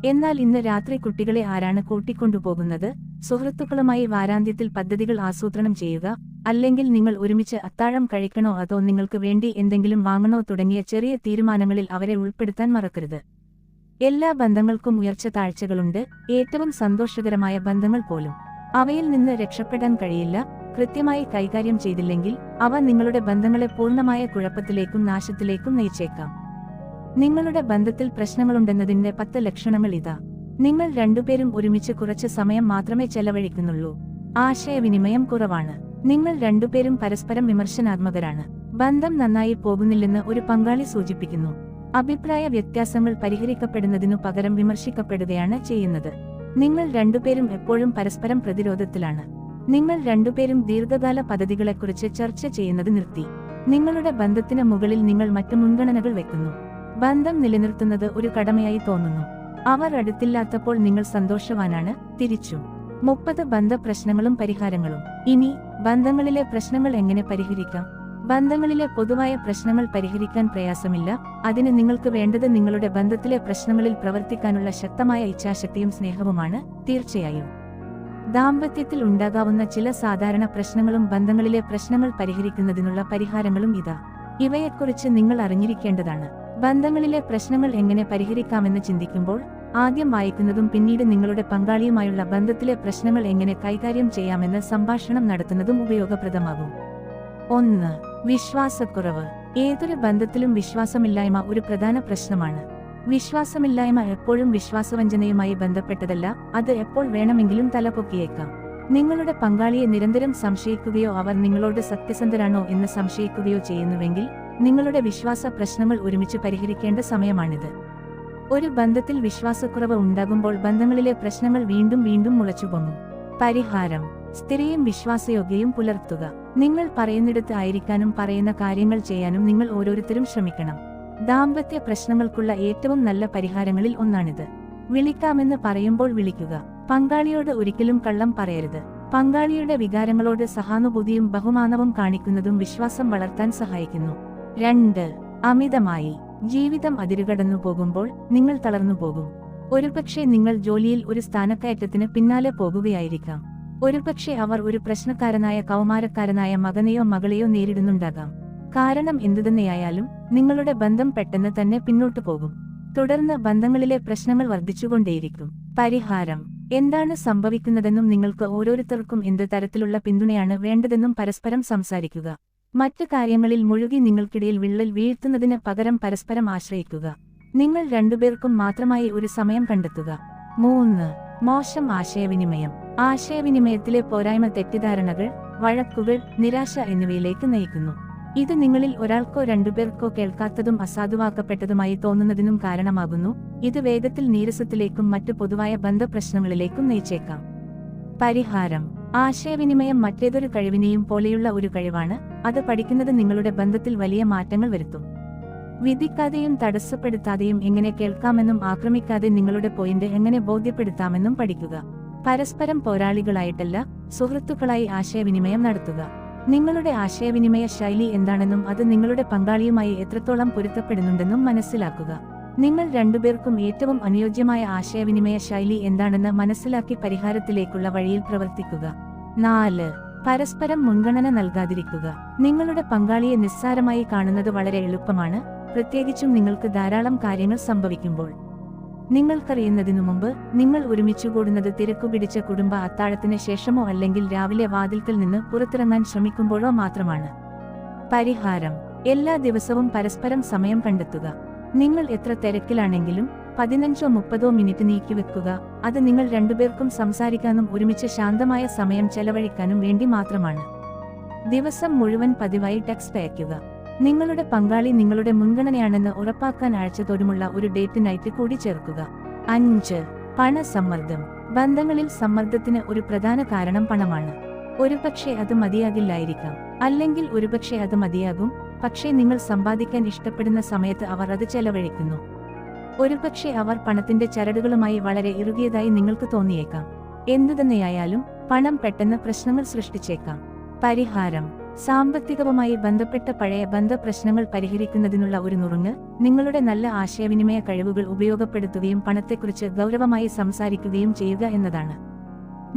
എന്നാൽ ഇന്ന് രാത്രി കുട്ടികളെ ആരാണ് കൂട്ടിക്കൊണ്ടുപോകുന്നത്? സുഹൃത്തുക്കളുമായി വാരാന്ത്യത്തിൽ പദ്ധതികൾ ആസൂത്രണം ചെയ്യുക, അല്ലെങ്കിൽ നിങ്ങൾ ഒരുമിച്ച് അത്താഴം കഴിക്കണോ അതോ നിങ്ങൾക്ക് വേണ്ടി എന്തെങ്കിലും വാങ്ങണോ തുടങ്ങിയ ചെറിയ തീരുമാനങ്ങളിൽ അവരെ ഉൾപ്പെടുത്താൻ മറക്കരുത്. എല്ലാ ബന്ധങ്ങൾക്കും ഉയർച്ച താഴ്ചകളുണ്ട്, ഏറ്റവും സന്തോഷകരമായ ബന്ധങ്ങൾ പോലും. അവയിൽ നിന്ന് രക്ഷപ്പെടാൻ കഴിയില്ല. കൃത്യമായി കൈകാര്യം ചെയ്തില്ലെങ്കിൽ അവ നിങ്ങളുടെ ബന്ധങ്ങളെ പൂർണ്ണമായ കുഴപ്പത്തിലേക്കും നാശത്തിലേക്കും നയിച്ചേക്കാം. നിങ്ങളുടെ ബന്ധത്തിൽ പ്രശ്നങ്ങളുണ്ടെന്നതിന്റെ 10 ലക്ഷണങ്ങൾ ഇതാ. നിങ്ങൾ രണ്ടുപേരും ഒരുമിച്ച് കുറച്ച് സമയം മാത്രമേ ചെലവഴിക്കുന്നുള്ളൂ. ആശയവിനിമയം കുറവാണ്. നിങ്ങൾ രണ്ടുപേരും പരസ്പരം വിമർശനാത്മകരാണ്. ബന്ധം നന്നായി പോകുന്നില്ലെന്ന് ഒരു പങ്കാളി സൂചിപ്പിക്കുന്നു. അഭിപ്രായ വ്യത്യാസങ്ങൾ പരിഹരിക്കപ്പെടുന്നതിനു പകരം വിമർശിക്കപ്പെടുകയാണ് ചെയ്യുന്നത്. നിങ്ങൾ രണ്ടുപേരും എപ്പോഴും പരസ്പരം പ്രതിരോധത്തിലാണ്. നിങ്ങൾ രണ്ടുപേരും ദീർഘകാല പദ്ധതികളെക്കുറിച്ച് ചർച്ച ചെയ്യുന്നത് നിർത്തി. നിങ്ങളുടെ ബന്ധത്തിന് മുകളിൽ നിങ്ങൾ മറ്റു മുൻഗണനകൾ വെക്കുന്നു. ബന്ധം നിലനിർത്തുന്നത് ഒരു കടമയായി തോന്നുന്നു. അവർ അടുത്തില്ലാത്തപ്പോൾ നിങ്ങൾ സന്തോഷവാനാണ്. തിരിച്ചും. 30 ബന്ധ പ്രശ്നങ്ങളും പരിഹാരങ്ങളും. ഇനി ബന്ധങ്ങളിലെ പ്രശ്നങ്ങൾ എങ്ങനെ പരിഹരിക്കാം? ബന്ധങ്ങളിലെ പൊതുവായ പ്രശ്നങ്ങൾ പരിഹരിക്കാൻ പ്രയാസമില്ല. അതിന് നിങ്ങൾക്ക് വേണ്ടത് നിങ്ങളുടെ ബന്ധത്തിലെ പ്രശ്നങ്ങളിൽ പ്രവർത്തിക്കാനുള്ള ശക്തമായ ഇച്ഛാശക്തിയും സ്നേഹവുമാണ്. തീർച്ചയായും ദാമ്പത്യത്തിൽ ഉണ്ടാകാവുന്ന ചില സാധാരണ പ്രശ്നങ്ങളും ബന്ധങ്ങളിലെ പ്രശ്നങ്ങൾ പരിഹരിക്കുന്നതിനുള്ള പരിഹാരങ്ങളും ഇതാ. ഇവയെക്കുറിച്ച് നിങ്ങൾ അറിഞ്ഞിരിക്കേണ്ടതാണ്. ബന്ധങ്ങളിലെ പ്രശ്നങ്ങൾ എങ്ങനെ പരിഹരിക്കാമെന്ന് ചിന്തിക്കുമ്പോൾ ആദ്യം വായിക്കുന്നതും പിന്നീട് നിങ്ങളുടെ പങ്കാളിയുമായുള്ള ബന്ധത്തിലെ പ്രശ്നങ്ങൾ എങ്ങനെ കൈകാര്യം ചെയ്യാമെന്ന് സംഭാഷണം നടത്തുന്നതും ഉപയോഗപ്രദമാകും. 1. വിശ്വാസക്കുറവ്. ഏതൊരു ബന്ധത്തിലും വിശ്വാസമില്ലായ്മ ഒരു പ്രധാന പ്രശ്നമാണ്. വിശ്വാസമില്ലായ്മ എപ്പോഴും വിശ്വാസവഞ്ചനയുമായി ബന്ധപ്പെട്ടതല്ല, അത് എപ്പോൾ വേണമെങ്കിലും തലപൊക്കിയേക്കാം. നിങ്ങളുടെ പങ്കാളിയെ നിരന്തരം സംശയിക്കുകയോ അവർ നിങ്ങളോട് സത്യസന്ധരാണോ എന്ന് സംശയിക്കുകയോ ചെയ്യുന്നുവെങ്കിൽ നിങ്ങളുടെ വിശ്വാസ പ്രശ്നങ്ങൾ ഒരുമിച്ച് പരിഹരിക്കേണ്ട സമയമാണിത്. ഒരു ബന്ധത്തിൽ വിശ്വാസക്കുറവ് ഉണ്ടാകുമ്പോൾ ബന്ധങ്ങളിലെ പ്രശ്നങ്ങൾ വീണ്ടും വീണ്ടും മുളച്ചുപൊങ്ങും. പരിഹാരം: സ്ഥിരയും വിശ്വാസയോഗ്യയും പുലർത്തുക. നിങ്ങൾ പറയുന്നിടത്ത് ആയിരിക്കാനും പറയുന്ന കാര്യങ്ങൾ ചെയ്യാനും നിങ്ങൾ ഓരോരുത്തരും ശ്രമിക്കണം. ദാമ്പത്യ പ്രശ്നങ്ങൾക്കുള്ള ഏറ്റവും നല്ല പരിഹാരങ്ങളിൽ ഒന്നാണിത്. വിളിക്കാമെന്ന് പറയുമ്പോൾ വിളിക്കുക. പങ്കാളിയോട് ഒരിക്കലും കള്ളം പറയരുത്. പങ്കാളിയുടെ വികാരങ്ങളോട് സഹാനുഭൂതിയും ബഹുമാനവും കാണിക്കുന്നതും വിശ്വാസം വളർത്താൻ സഹായിക്കുന്നു. 2. അമിതമായി. ജീവിതം അതിരുകടന്നു പോകുമ്പോൾ നിങ്ങൾ തളർന്നു പോകും. ഒരുപക്ഷെ നിങ്ങൾ ജോലിയിൽ ഒരു സ്ഥാനക്കയറ്റത്തിന് പിന്നാലെ പോകുകയായിരിക്കാം. ഒരുപക്ഷെ അവർ ഒരു പ്രശ്നക്കാരനായ കൗമാരക്കാരനായ മകനെയോ മകളെയോ നേരിടുന്നുണ്ടാകാം. കാരണം എന്തുതന്നെയായാലും നിങ്ങളുടെ ബന്ധം പെട്ടെന്ന് തന്നെ പിന്നോട്ടു പോകും. തുടർന്ന് ബന്ധങ്ങളിലെ പ്രശ്നങ്ങൾ വർദ്ധിച്ചുകൊണ്ടേയിരിക്കും. പരിഹാരം: എന്താണ് സംഭവിക്കുന്നതെന്നും നിങ്ങൾക്ക് ഓരോരുത്തർക്കും എന്ത് തരത്തിലുള്ള പിന്തുണയാണ് വേണ്ടതെന്നും പരസ്പരം സംസാരിക്കുക. മറ്റ് കാര്യങ്ങളിൽ മുഴുകി നിങ്ങൾക്കിടയിൽ വിള്ളൽ വീഴ്ത്തുന്നതിന് പകരം പരസ്പരം ആശ്രയിക്കുക. നിങ്ങൾ രണ്ടുപേർക്കും മാത്രമായി ഒരു സമയം കണ്ടെത്തുക. 3. മോശം ആശയവിനിമയം. ആശയവിനിമയത്തിലെ പോരായ്മ തെറ്റിദ്ധാരണകൾ, വഴക്കുകൾ, നിരാശ എന്നിവയിലേക്ക് നയിക്കുന്നു. ഇത് നിങ്ങളിൽ ഒരാൾക്കോ രണ്ടുപേർക്കോ കേൾക്കാത്തതും അസാധുവാക്കപ്പെട്ടതുമായി തോന്നുന്നതിനും കാരണമാകുന്നു. ഇത് വേഗത്തിൽ നീരസത്തിലേക്കും മറ്റു പൊതുവായ ബന്ധപ്രശ്നങ്ങളിലേക്കും നയിച്ചേക്കാം. പരിഹാരം: ആശയവിനിമയം മറ്റേതൊരു കഴിവിനെയും പോലെയുള്ള ഒരു കഴിവാണ്. അത് പഠിക്കുന്നത് നിങ്ങളുടെ ബന്ധത്തിൽ വലിയ മാറ്റങ്ങൾ വരുത്തും. വിധിക്കാതെയും തടസ്സപ്പെടുത്താതെയും എങ്ങനെ കേൾക്കാമെന്നും ആക്രമിക്കാതെ നിങ്ങളുടെ പോയിന്റ് എങ്ങനെ ബോധ്യപ്പെടുത്താമെന്നും പഠിക്കുക. പരസ്പരം പോരാളികളായിട്ടല്ല, സുഹൃത്തുക്കളായി ആശയവിനിമയം നടത്തുക. നിങ്ങളുടെ ആശയവിനിമയ ശൈലി എന്താണെന്നും അത് നിങ്ങളുടെ പങ്കാളിയുമായി എത്രത്തോളം പൊരുത്തപ്പെടുന്നുണ്ടെന്നും മനസ്സിലാക്കുക. നിങ്ങൾ രണ്ടുപേർക്കും ഏറ്റവും അനുയോജ്യമായ ആശയവിനിമയ ശൈലി എന്താണെന്ന് മനസ്സിലാക്കി പരിഹാരത്തിലേക്കുള്ള വഴിയിൽ പ്രവർത്തിക്കുക. 4. പരസ്പരം മുൻഗണന നൽകാതിരിക്കുക. നിങ്ങളുടെ പങ്കാളിയെ നിസ്സാരമായി കാണുന്നത് വളരെ എളുപ്പമാണ്, പ്രത്യേകിച്ചും നിങ്ങൾക്ക് ധാരാളം കാര്യങ്ങൾ സംഭവിക്കുമ്പോൾ. നിങ്ങൾക്കറിയുന്നതിനു മുമ്പ് നിങ്ങൾ ഒരുമിച്ചുകൂടുന്നത് തിരക്കുപിടിച്ച കുടുംബ അത്താഴത്തിന് ശേഷമോ അല്ലെങ്കിൽ രാവിലെ വാതിൽക്കൽ നിന്ന് പുറത്തിറങ്ങാൻ ശ്രമിക്കുമ്പോഴോ മാത്രമാണ്. പരിഹാരം: എല്ലാ ദിവസവും പരസ്പരം സമയം കണ്ടെത്തുക. നിങ്ങൾ എത്ര തിരക്കിലാണെങ്കിലും 15-30 മിനിറ്റ് നീക്കിവെക്കുക. അത് നിങ്ങൾ രണ്ടുപേർക്കും സംസാരിക്കാനും ഒരുമിച്ച് ശാന്തമായ സമയം ചെലവഴിക്കാനും വേണ്ടി മാത്രമാണ്. ദിവസം മുഴുവൻ പതിവായി ടെക്സ്റ്റ് അയയ്ക്കുക. നിങ്ങളുടെ പങ്കാളി നിങ്ങളുടെ മുൻഗണനയാണെന്ന് ഉറപ്പാക്കാൻ ആഴ്ചതോറുമുള്ള ഒരു ഡേറ്റ് നൈറ്റ് കൂടി ചേർക്കുക. 5. പണസമ്മർദ്ദം. ബന്ധങ്ങളിൽ സമ്മർദ്ദത്തിന് ഒരു പ്രധാന കാരണം പണമാണ്. ഒരുപക്ഷെ അത് മതിയാകില്ലായിരിക്കാം, അല്ലെങ്കിൽ ഒരുപക്ഷെ അത് മതിയാകും, പക്ഷേ നിങ്ങൾ സമ്പാദിക്കാൻ ഇഷ്ടപ്പെടുന്ന സമയത്ത് അവർ അത് ചെലവഴിക്കുന്നു. ഒരുപക്ഷെ അവർ പണത്തിന്റെ ചരടുകളുമായി വളരെ ഇറുകിയതായി നിങ്ങൾക്ക് തോന്നിയേക്കാം. എന്തുതന്നെയായാലും പണം പെട്ടെന്ന് പ്രശ്നങ്ങൾ സൃഷ്ടിച്ചേക്കാം. പരിഹാരം. സാമ്പത്തികവുമായി ബന്ധപ്പെട്ട പഴയ ബന്ധപ്രശ്നങ്ങൾ പരിഹരിക്കുന്നതിനുള്ള ഒരു നുറുങ്ങ്, നിങ്ങളുടെ നല്ല ആശയവിനിമയ കഴിവുകൾ ഉപയോഗപ്പെടുത്തുകയും പണത്തെക്കുറിച്ച് ഗൗരവമായി സംസാരിക്കുകയും ചെയ്യുക എന്നതാണ്.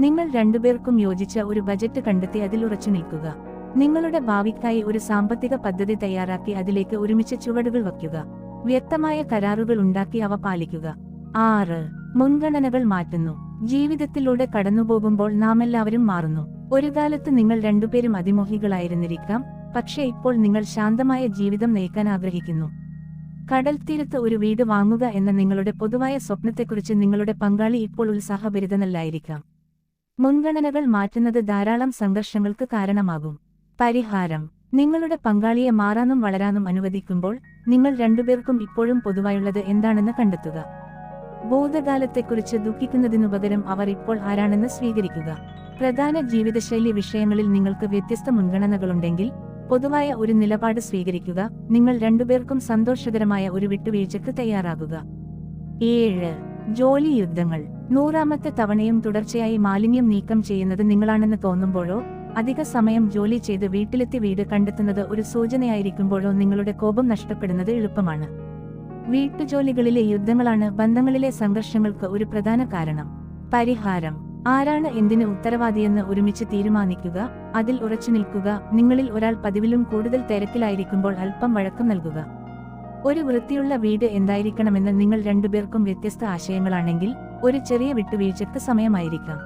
നിങ്ങൾ രണ്ടുപേർക്കും യോജിച്ച ഒരു ബജറ്റ് കണ്ടെത്തി അതിൽ ഉറച്ചു നിൽക്കുക. നിങ്ങളുടെ ഭാവിക്കായി ഒരു സാമ്പത്തിക പദ്ധതി തയ്യാറാക്കി അതിലേക്ക് ഒരുമിച്ച് ചുവടുകൾ വയ്ക്കുക. വ്യക്തമായ കരാറുകൾ ഉണ്ടാക്കി അവ പാലിക്കുക. 6. മുൻഗണനകൾ മാറ്റുന്നു. ജീവിതത്തിലൂടെ കടന്നുപോകുമ്പോൾ നാമെല്ലാവരും മാറുന്നു. ഒരു കാലത്ത് നിങ്ങൾ രണ്ടുപേരും അതിമോഹികളായിരുന്നിരിക്കാം, പക്ഷേ ഇപ്പോൾ നിങ്ങൾ ശാന്തമായ ജീവിതം നയിക്കാൻ ആഗ്രഹിക്കുന്നു. കടൽത്തീരത്ത് ഒരു വീട് വാങ്ങുക എന്ന നിങ്ങളുടെ പൊതുവായ സ്വപ്നത്തെക്കുറിച്ച് നിങ്ങളുടെ പങ്കാളി ഇപ്പോൾ ഉത്സാഹഭരിതനല്ലായിരിക്കാം. മുൻഗണനകൾ മാറ്റുന്നത് ധാരാളം സംഘർഷങ്ങൾക്ക് കാരണമാകും. പരിഹാരം. നിങ്ങളുടെ പങ്കാളിയെ മാറാനും വളരാനും അനുവദിക്കുമ്പോൾ നിങ്ങൾ രണ്ടുപേർക്കും ഇപ്പോഴും പൊതുവായുള്ളത് എന്താണെന്ന് കണ്ടെത്തുക. ഭൂതകാലത്തെക്കുറിച്ച് ദുഃഖിക്കുന്നതിനുപകരം അവർ ഇപ്പോൾ ആരാണെന്ന് സ്വീകരിക്കുക. പ്രധാന ജീവിതശൈലി വിഷയങ്ങളിൽ നിങ്ങൾക്ക് വ്യത്യസ്ത മുൻഗണനകളുണ്ടെങ്കിൽ പൊതുവായ ഒരു നിലപാട് സ്വീകരിക്കുക. നിങ്ങൾ രണ്ടുപേർക്കും സന്തോഷകരമായ ഒരു വിട്ടുവീഴ്ചയ്ക്ക് തയ്യാറാകുക. 7. ജോലി യുദ്ധങ്ങൾ. 100ാമത്തെ തവണയും തുടർച്ചയായി മാലിന്യം നീക്കം ചെയ്യുന്നത് നിങ്ങളാണെന്ന് തോന്നുമ്പോഴോ, അധിക സമയം ജോലി ചെയ്ത് വീട്ടിലെത്തി വീട് കണ്ടെത്തുന്നത് ഒരു സൂചനയായിരിക്കുമ്പോഴോ നിങ്ങളുടെ കോപം നഷ്ടപ്പെടുന്നത് എളുപ്പമാണ്. വീട്ടുജോലികളിലെ യുദ്ധങ്ങളാണ് ബന്ധങ്ങളിലെ സംഘർഷങ്ങൾക്ക് ഒരു പ്രധാന കാരണം. പരിഹാരം. ആരാണ് എന്തിന് ഉത്തരവാദിയെന്ന് ഒരുമിച്ച് തീരുമാനിക്കുക, അതിൽ ഉറച്ചു നിൽക്കുക. നിങ്ങളിൽ ഒരാൾ പതിവിലും കൂടുതൽ തിരക്കിലായിരിക്കുമ്പോൾ അല്പം വഴക്കം നൽകുക. ഒരു വൃത്തിയുള്ള വീട് എന്തായിരിക്കണമെന്ന് നിങ്ങൾ രണ്ടുപേർക്കും വ്യത്യസ്ത ആശയങ്ങളാണെങ്കിൽ ഒരു ചെറിയ വിട്ടുവീഴ്ചയ്ക്ക് സമയമായിരിക്കാം.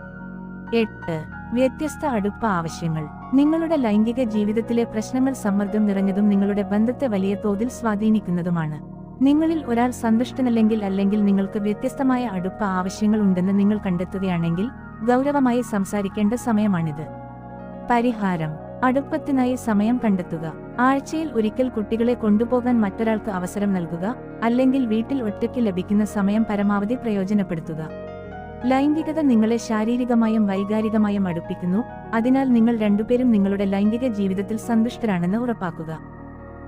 8. വ്യത്യസ്ത അടുപ്പ ആവശ്യങ്ങൾ. നിങ്ങളുടെ ലൈംഗിക ജീവിതത്തിലെ പ്രശ്നങ്ങൾ സമ്മർദ്ദം നിറഞ്ഞതും നിങ്ങളുടെ ബന്ധത്തെ വലിയ തോതിൽ സ്വാധീനിക്കുന്നതുമാണ്. നിങ്ങളിൽ ഒരാൾ സന്തുഷ്ടനല്ലെങ്കിൽ അല്ലെങ്കിൽ നിങ്ങൾക്ക് വ്യത്യസ്തമായ അടുപ്പ ആവശ്യങ്ങൾ ഉണ്ടെന്ന് നിങ്ങൾ കണ്ടെത്തുകയാണെങ്കിൽ ഗൗരവമായി സംസാരിക്കേണ്ട സമയമാണിത്. പരിഹാരം. അടുപ്പത്തിനായി സമയം കണ്ടെത്തുക. ആഴ്ചയിൽ ഒരിക്കൽ കുട്ടികളെ കൊണ്ടുപോകാൻ മറ്റൊരാൾക്ക് അവസരം നൽകുക, അല്ലെങ്കിൽ വീട്ടിൽ ഒറ്റയ്ക്ക് ലഭിക്കുന്ന സമയം പരമാവധി പ്രയോജനപ്പെടുത്തുക. ലൈംഗികത നിങ്ങളെ ശാരീരികമായും വൈകാരികമായും അടുപ്പിക്കുന്നു, അതിനാൽ നിങ്ങൾ രണ്ടുപേരും നിങ്ങളുടെ ലൈംഗിക ജീവിതത്തിൽ സന്തുഷ്ടരാണെന്ന് ഉറപ്പാക്കുക.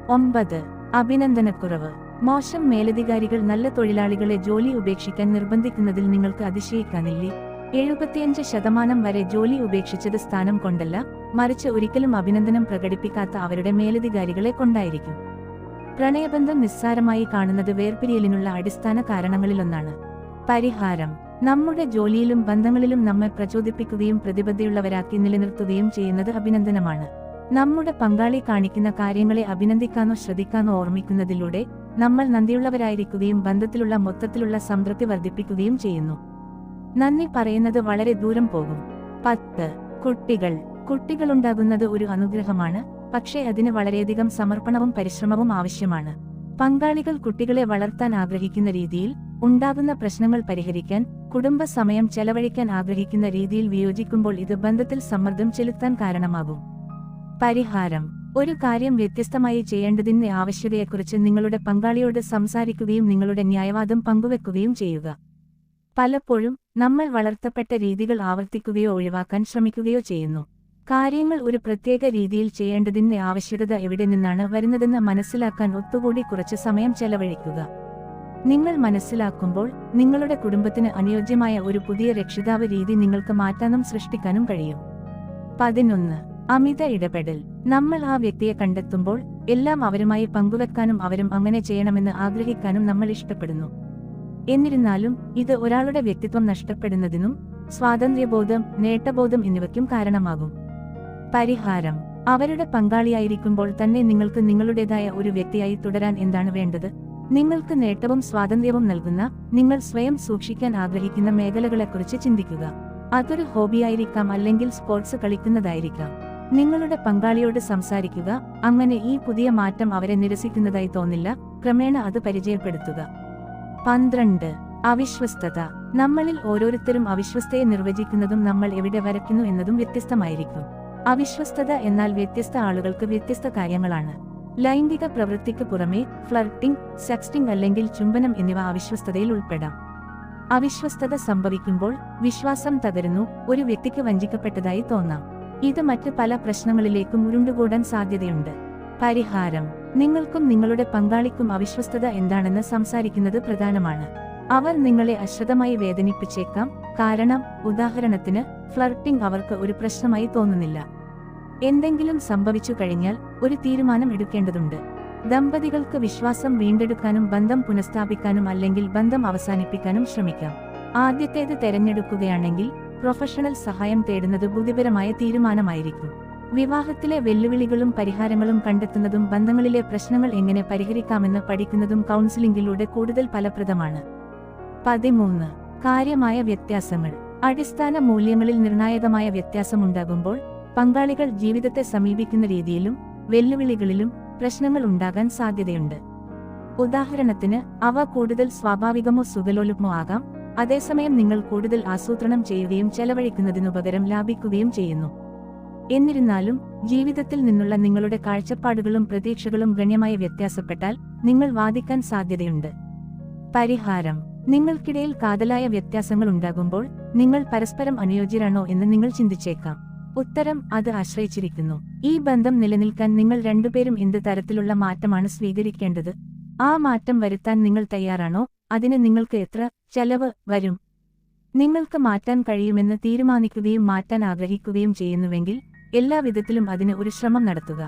9. അഭിനന്ദനക്കുറവ്. മോശം മേലധികാരികൾ നല്ല തൊഴിലാളികളെ ജോലി ഉപേക്ഷിക്കാൻ നിർബന്ധിക്കുന്നതിൽ നിങ്ങൾക്ക് അതിശയിക്കാനില്ലേ? 75% വരെ ജോലി ഉപേക്ഷിച്ചത് സ്ഥാനം കൊണ്ടല്ല, മറിച്ച് ഒരിക്കലും അഭിനന്ദനം പ്രകടിപ്പിക്കാത്ത അവരുടെ മേലധികാരികളെ കൊണ്ടായിരിക്കും. പ്രണയബന്ധം നിസ്സാരമായി കാണുന്നത് വേർപിരിയലിനുള്ള അടിസ്ഥാന കാരണങ്ങളിലൊന്നാണ്. പരിഹാരം. നമ്മുടെ ജോലിയിലും ബന്ധങ്ങളിലും നമ്മെ പ്രചോദിപ്പിക്കുകയും പ്രതിബദ്ധതയുള്ളവരാക്കി നിലനിർത്തുകയും ചെയ്യുന്നത് അഭിനന്ദനമാണ്. നമ്മുടെ പങ്കാളി കാണിക്കുന്ന കാര്യങ്ങളെ അഭിനന്ദിക്കാനോ ശ്രദ്ധിക്കാനോ ഓർമ്മിക്കുന്നതിലൂടെ നമ്മൾ നന്ദിയുള്ളവരായിരിക്കുകയും ബന്ധത്തിലുള്ള മൊത്തത്തിലുള്ള സംതൃപ്തി വർദ്ധിപ്പിക്കുകയും ചെയ്യുന്നു. നന്ദി പറയുന്നത് വളരെ ദൂരം പോകും. 10. കുട്ടികൾ. കുട്ടികളുണ്ടാകുന്നത് ഒരു അനുഗ്രഹമാണ്, പക്ഷേ അതിന് വളരെയധികം സമർപ്പണവും പരിശ്രമവും ആവശ്യമാണ്. പങ്കാളികൾ കുട്ടികളെ വളർത്താൻ ആഗ്രഹിക്കുന്ന രീതിയിൽ, ഉണ്ടാകുന്ന പ്രശ്നങ്ങൾ പരിഹരിക്കാൻ, കുടുംബ സമയം ചെലവഴിക്കാൻ ആഗ്രഹിക്കുന്ന രീതിയിൽ വിയോജിക്കുമ്പോൾ ഇത് ബന്ധത്തിൽ സമ്മർദ്ദം ചെലുത്താൻ കാരണമാകും. പരിഹാരം. ഒരു കാര്യം വ്യത്യസ്തമായി ചെയ്യേണ്ടതിന്റെ ആവശ്യകതയെക്കുറിച്ച് നിങ്ങളുടെ പങ്കാളിയോട് സംസാരിക്കുകയും നിങ്ങളുടെ ന്യായവാദം പങ്കുവെക്കുകയും ചെയ്യുക. പലപ്പോഴും നമ്മൾ വളർത്തപ്പെട്ട രീതികൾ ആവർത്തിക്കുകയോ ഒഴിവാക്കാൻ ശ്രമിക്കുകയോ ചെയ്യുന്നു. കാര്യങ്ങൾ ഒരു പ്രത്യേക രീതിയിൽ ചെയ്യേണ്ടതിന്റെ ആവശ്യകത എവിടെ നിന്നാണ് വരുന്നതെന്ന് മനസ്സിലാക്കാൻ ഒത്തുകൂടി കുറച്ച് സമയം ചെലവഴിക്കുക. നിങ്ങൾ മനസ്സിലാക്കുമ്പോൾ നിങ്ങളുടെ കുടുംബത്തിന് അനുയോജ്യമായ ഒരു പുതിയ രക്ഷിതാവ് രീതി നിങ്ങൾക്ക് മാറ്റാനും സൃഷ്ടിക്കാനും കഴിയും. 11. അമിത ഇടപെടൽ. നമ്മൾ ആ വ്യക്തിയെ കണ്ടെത്തുമ്പോൾ എല്ലാം അവരുമായി പങ്കുവെക്കാനും അവരും അങ്ങനെ ചെയ്യണമെന്ന് ആഗ്രഹിക്കാനും നമ്മൾ ഇഷ്ടപ്പെടുന്നു. എന്നിരുന്നാലും ഇത് ഒരാളുടെ വ്യക്തിത്വം നഷ്ടപ്പെടുന്നതിനും സ്വാതന്ത്ര്യബോധം, നേട്ടബോധം എന്നിവയ്ക്കും കാരണമാകും. പരിഹാരം. അവരുടെ പങ്കാളിയായിരിക്കുമ്പോൾ തന്നെ നിങ്ങൾക്ക് നിങ്ങളുടേതായ ഒരു വ്യക്തിയായി തുടരാൻ എന്താണ് വേണ്ടത്? നിങ്ങൾക്ക് നേട്ടവും സ്വാതന്ത്ര്യവും നൽകുന്ന, നിങ്ങൾ സ്വയം സൂക്ഷിക്കാൻ ആഗ്രഹിക്കുന്ന മേഖലകളെക്കുറിച്ച് ചിന്തിക്കുക. അതൊരു ഹോബിയായിരിക്കാം, അല്ലെങ്കിൽ സ്പോർട്സ് കളിക്കുന്നതായിരിക്കാം. നിങ്ങളുടെ പങ്കാളിയോട് സംസാരിക്കുക. അങ്ങനെ ഈ പുതിയ മാറ്റം അവരെ നിരസിക്കുന്നതായി തോന്നില്ല. ക്രമേണ അത് പരിചയപ്പെടുത്തുക. 12. അവിശ്വസ്തത. നമ്മളിൽ ഓരോരുത്തരും അവിശ്വസ്തയെ നിർവചിക്കുന്നതും നമ്മൾ എവിടെ വരയ്ക്കുന്നു എന്നതും വ്യത്യസ്തമായിരിക്കും. അവിശ്വസ്തത എന്നാൽ വ്യത്യസ്ത ആളുകൾക്ക് വ്യത്യസ്ത കാര്യങ്ങളാണ്. ലൈംഗിക പ്രവൃത്തിക്ക് പുറമെ ഫ്ലർട്ടിംഗ്, സെക്സ്റ്റിംഗ് അല്ലെങ്കിൽ ചുംബനം എന്നിവ അവിശ്വസ്തതയിൽ ഉൾപ്പെടാം. അവിശ്വസ്തത സംഭവിക്കുമ്പോൾ വിശ്വാസം തകരുന്നു, ഒരു വ്യക്തിക്ക് വഞ്ചിക്കപ്പെട്ടതായി തോന്നാം. ഇത് മറ്റ് പല പ്രശ്നങ്ങളിലേക്കും ഉരുണ്ടുകൂടാൻ സാധ്യതയുണ്ട്. പരിഹാരം. നിങ്ങൾക്കും നിങ്ങളുടെ പങ്കാളിക്കും അവിശ്വസ്തത എന്താണെന്ന് സംസാരിക്കുന്നത് പ്രധാനമാണ്. അവർ നിങ്ങളെ അശ്രദ്ധമായി വേദനിപ്പിച്ചേക്കാം, കാരണം ഉദാഹരണത്തിന് ഫ്ലർട്ടിംഗ് അവർക്ക് ഒരു പ്രശ്നമായി തോന്നുന്നില്ല. എന്തെങ്കിലും സംഭവിച്ചു കഴിഞ്ഞാൽ ഒരു തീരുമാനം എടുക്കേണ്ടതുണ്ട്. ദമ്പതികൾക്ക് വിശ്വാസം വീണ്ടെടുക്കാനും ബന്ധം പുനഃസ്ഥാപിക്കാനും അല്ലെങ്കിൽ ബന്ധം അവസാനിപ്പിക്കാനും ശ്രമിക്കാം. ആദ്യത്തേത് തെരഞ്ഞെടുക്കുകയാണെങ്കിൽ പ്രൊഫഷണൽ സഹായം തേടുന്നത് ബുദ്ധിപരമായ തീരുമാനമായിരിക്കും. വിവാഹത്തിലെ വെല്ലുവിളികളും പരിഹാരങ്ങളും കണ്ടെത്തുന്നതും ബന്ധങ്ങളിലെ പ്രശ്നങ്ങൾ എങ്ങനെ പരിഹരിക്കാമെന്ന് പഠിക്കുന്നതും കൗൺസിലിംഗിലൂടെ കൂടുതൽ ഫലപ്രദമാണ്. 13. കാര്യമായ വ്യത്യാസങ്ങൾ. അടിസ്ഥാന മൂല്യങ്ങളിൽ നിർണായകമായ വ്യത്യാസമുണ്ടാകുമ്പോൾ പങ്കാളികൾ ജീവിതത്തെ സമീപിക്കുന്ന രീതിയിലും വെല്ലുവിളികളിലും പ്രശ്നങ്ങൾ ഉണ്ടാകാൻ സാധ്യതയുണ്ട്. ഉദാഹരണത്തിന്, അവ കൂടുതൽ സ്വാഭാവികമോ സുഖലോലുപമോ ആകാം, അതേസമയം നിങ്ങൾ കൂടുതൽ ആസൂത്രണം ചെയ്യുകയും ചെലവഴിക്കുന്നതിനുപകരം ലാഭിക്കുകയും ചെയ്യുന്നു. എന്നിരുന്നാലും ജീവിതത്തിൽ നിന്നുള്ള നിങ്ങളുടെ കാഴ്ചപ്പാടുകളും പ്രതീക്ഷകളും ഗണ്യമായി വ്യത്യാസപ്പെട്ടാൽ നിങ്ങൾ വാദിക്കാൻ സാധ്യതയുണ്ട്. പരിഹാരം. നിങ്ങൾക്കിടയിൽ കാതലായ വ്യത്യാസങ്ങൾ ഉണ്ടാകുമ്പോൾ നിങ്ങൾ പരസ്പരം അനുയോജ്യരാണോ എന്ന് നിങ്ങൾ ചിന്തിച്ചേക്കാം. ഉത്തരം അത് ആശ്രയിച്ചിരിക്കുന്നു. ഈ ബന്ധം നിലനിൽക്കാൻ നിങ്ങൾ രണ്ടുപേരും എന്ത് തരത്തിലുള്ള മാറ്റമാണ് സ്വീകരിക്കേണ്ടത്? ആ മാറ്റം വരുത്താൻ നിങ്ങൾ തയ്യാറാണോ? അതിന് നിങ്ങൾക്ക് എത്ര ചെലവ് വരും? നിങ്ങൾക്ക് മാറ്റാൻ കഴിയുമെന്ന് തീരുമാനിക്കുകയും മാറ്റാൻ ആഗ്രഹിക്കുകയും ചെയ്യുന്നുവെങ്കിൽ എല്ലാ വിധത്തിലും അതിന് ഒരു ശ്രമം നടത്തുക.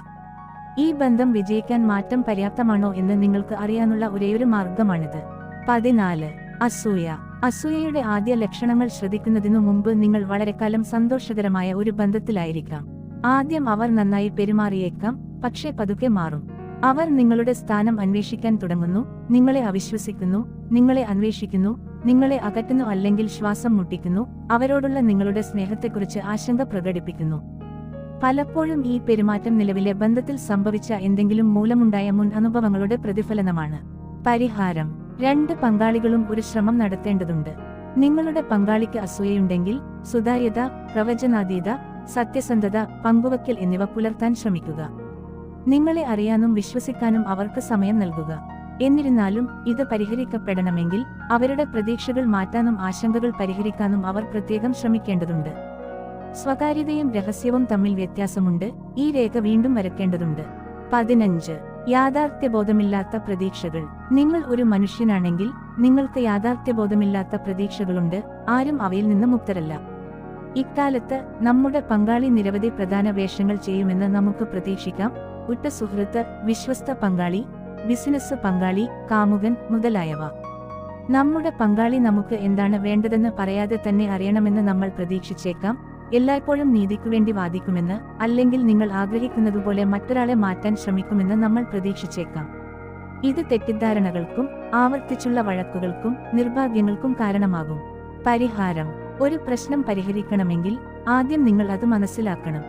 ഈ ബന്ധം വിജയിക്കാൻ മാറ്റം പര്യാപ്തമാണോ എന്ന് നിങ്ങൾക്ക് അറിയാനുള്ള ഒരേയൊരു മാർഗമാണിത്. 14. അസൂയ. അസൂയയുടെ ആദ്യ ലക്ഷണങ്ങൾ ശ്രദ്ധിക്കുന്നതിനു മുമ്പ് നിങ്ങൾ വളരെക്കാലം സന്തോഷകരമായ ഒരു ബന്ധത്തിലായിരിക്കാം. ആദ്യം അവർ നന്നായി പെരുമാറിയേക്കാം, പക്ഷേ പതുക്കെ മാറും. അവർ നിങ്ങളുടെ സ്ഥാനം അന്വേഷിക്കാൻ തുടങ്ങുന്നു, നിങ്ങളെ അവിശ്വസിക്കുന്നു, നിങ്ങളെ അന്വേഷിക്കുന്നു, നിങ്ങളെ അകറ്റുന്നു അല്ലെങ്കിൽ ശ്വാസം മുട്ടിക്കുന്നു, അവരോടുള്ള നിങ്ങളുടെ സ്നേഹത്തെക്കുറിച്ച് ആശങ്ക പ്രകടിപ്പിക്കുന്നു. പലപ്പോഴും ഈ പെരുമാറ്റം നിലവിലെ ബന്ധത്തിൽ സംഭവിച്ച എന്തെങ്കിലും മൂലമുണ്ടായ മുൻ അനുഭവങ്ങളുടെ പ്രതിഫലനമാണ്. പരിഹാരം. രണ്ട് പങ്കാളികളും ഒരു ശ്രമം നടത്തേണ്ടതുണ്ട്. നിങ്ങളുടെ പങ്കാളിക്ക് അസൂയയുണ്ടെങ്കിൽ സുതാര്യത, പ്രവചനാതീത, സത്യസന്ധത, പങ്കുവയ്ക്കൽ എന്നിവ പുലർത്താൻ ശ്രമിക്കുക. നിങ്ങളെ അറിയാനും വിശ്വസിക്കാനും അവർക്ക് സമയം നൽകുക. എന്നിരുന്നാലും ഇത് പരിഹരിക്കപ്പെടണമെങ്കിൽ അവരുടെ പ്രതീക്ഷകൾ മാറ്റാനും ആശങ്കകൾ പരിഹരിക്കാനും അവർ പ്രത്യേകം ശ്രമിക്കേണ്ടതുണ്ട്. സ്വകാര്യതയും രഹസ്യവും തമ്മിൽ വ്യത്യാസമുണ്ട്. ഈ രേഖ വീണ്ടും വരയ്ക്കേണ്ടതുണ്ട്. 15. യാഥാർത്ഥ്യബോധമില്ലാത്ത പ്രതീക്ഷകൾ. നിങ്ങൾ ഒരു മനുഷ്യനാണെങ്കിൽ നിങ്ങൾക്ക് യാഥാർത്ഥ്യബോധമില്ലാത്ത പ്രതീക്ഷകളുണ്ട്. ആരും അവയിൽ നിന്ന് മുക്തരല്ല. ഇക്കാലത്ത് നമ്മുടെ പങ്കാളി നിരവധി പ്രധാന വേഷങ്ങൾ ചെയ്യുമെന്ന് നമുക്ക് പ്രതീക്ഷിക്കാം. ഉറ്റ സുഹൃത്ത്, വിശ്വസ്ത പങ്കാളി, ബിസിനസ് പങ്കാളി, കാമുകൻ മുതലായവ. നമ്മുടെ പങ്കാളി നമുക്ക് എന്താണ് വേണ്ടതെന്ന് പറയാതെ തന്നെ അറിയണമെന്ന് നമ്മൾ പ്രതീക്ഷിച്ചേക്കാം. എല്ലായ്പ്പോഴും നീതിക്കുവേണ്ടി വാദിക്കുമെന്ന്, അല്ലെങ്കിൽ നിങ്ങൾ ആഗ്രഹിക്കുന്നതുപോലെ മറ്റൊരാളെ മാറ്റാൻ ശ്രമിക്കുമെന്ന് നമ്മൾ പ്രതീക്ഷിച്ചേക്കാം. ഇത് തെറ്റിദ്ധാരണകൾക്കും ആവർത്തിച്ചുള്ള വഴക്കുകൾക്കും നിർഭാഗ്യങ്ങൾക്കും കാരണമാകും. പരിഹാരം. ഒരു പ്രശ്നം പരിഹരിക്കണമെങ്കിൽ ആദ്യം നിങ്ങൾ അത് മനസ്സിലാക്കണം.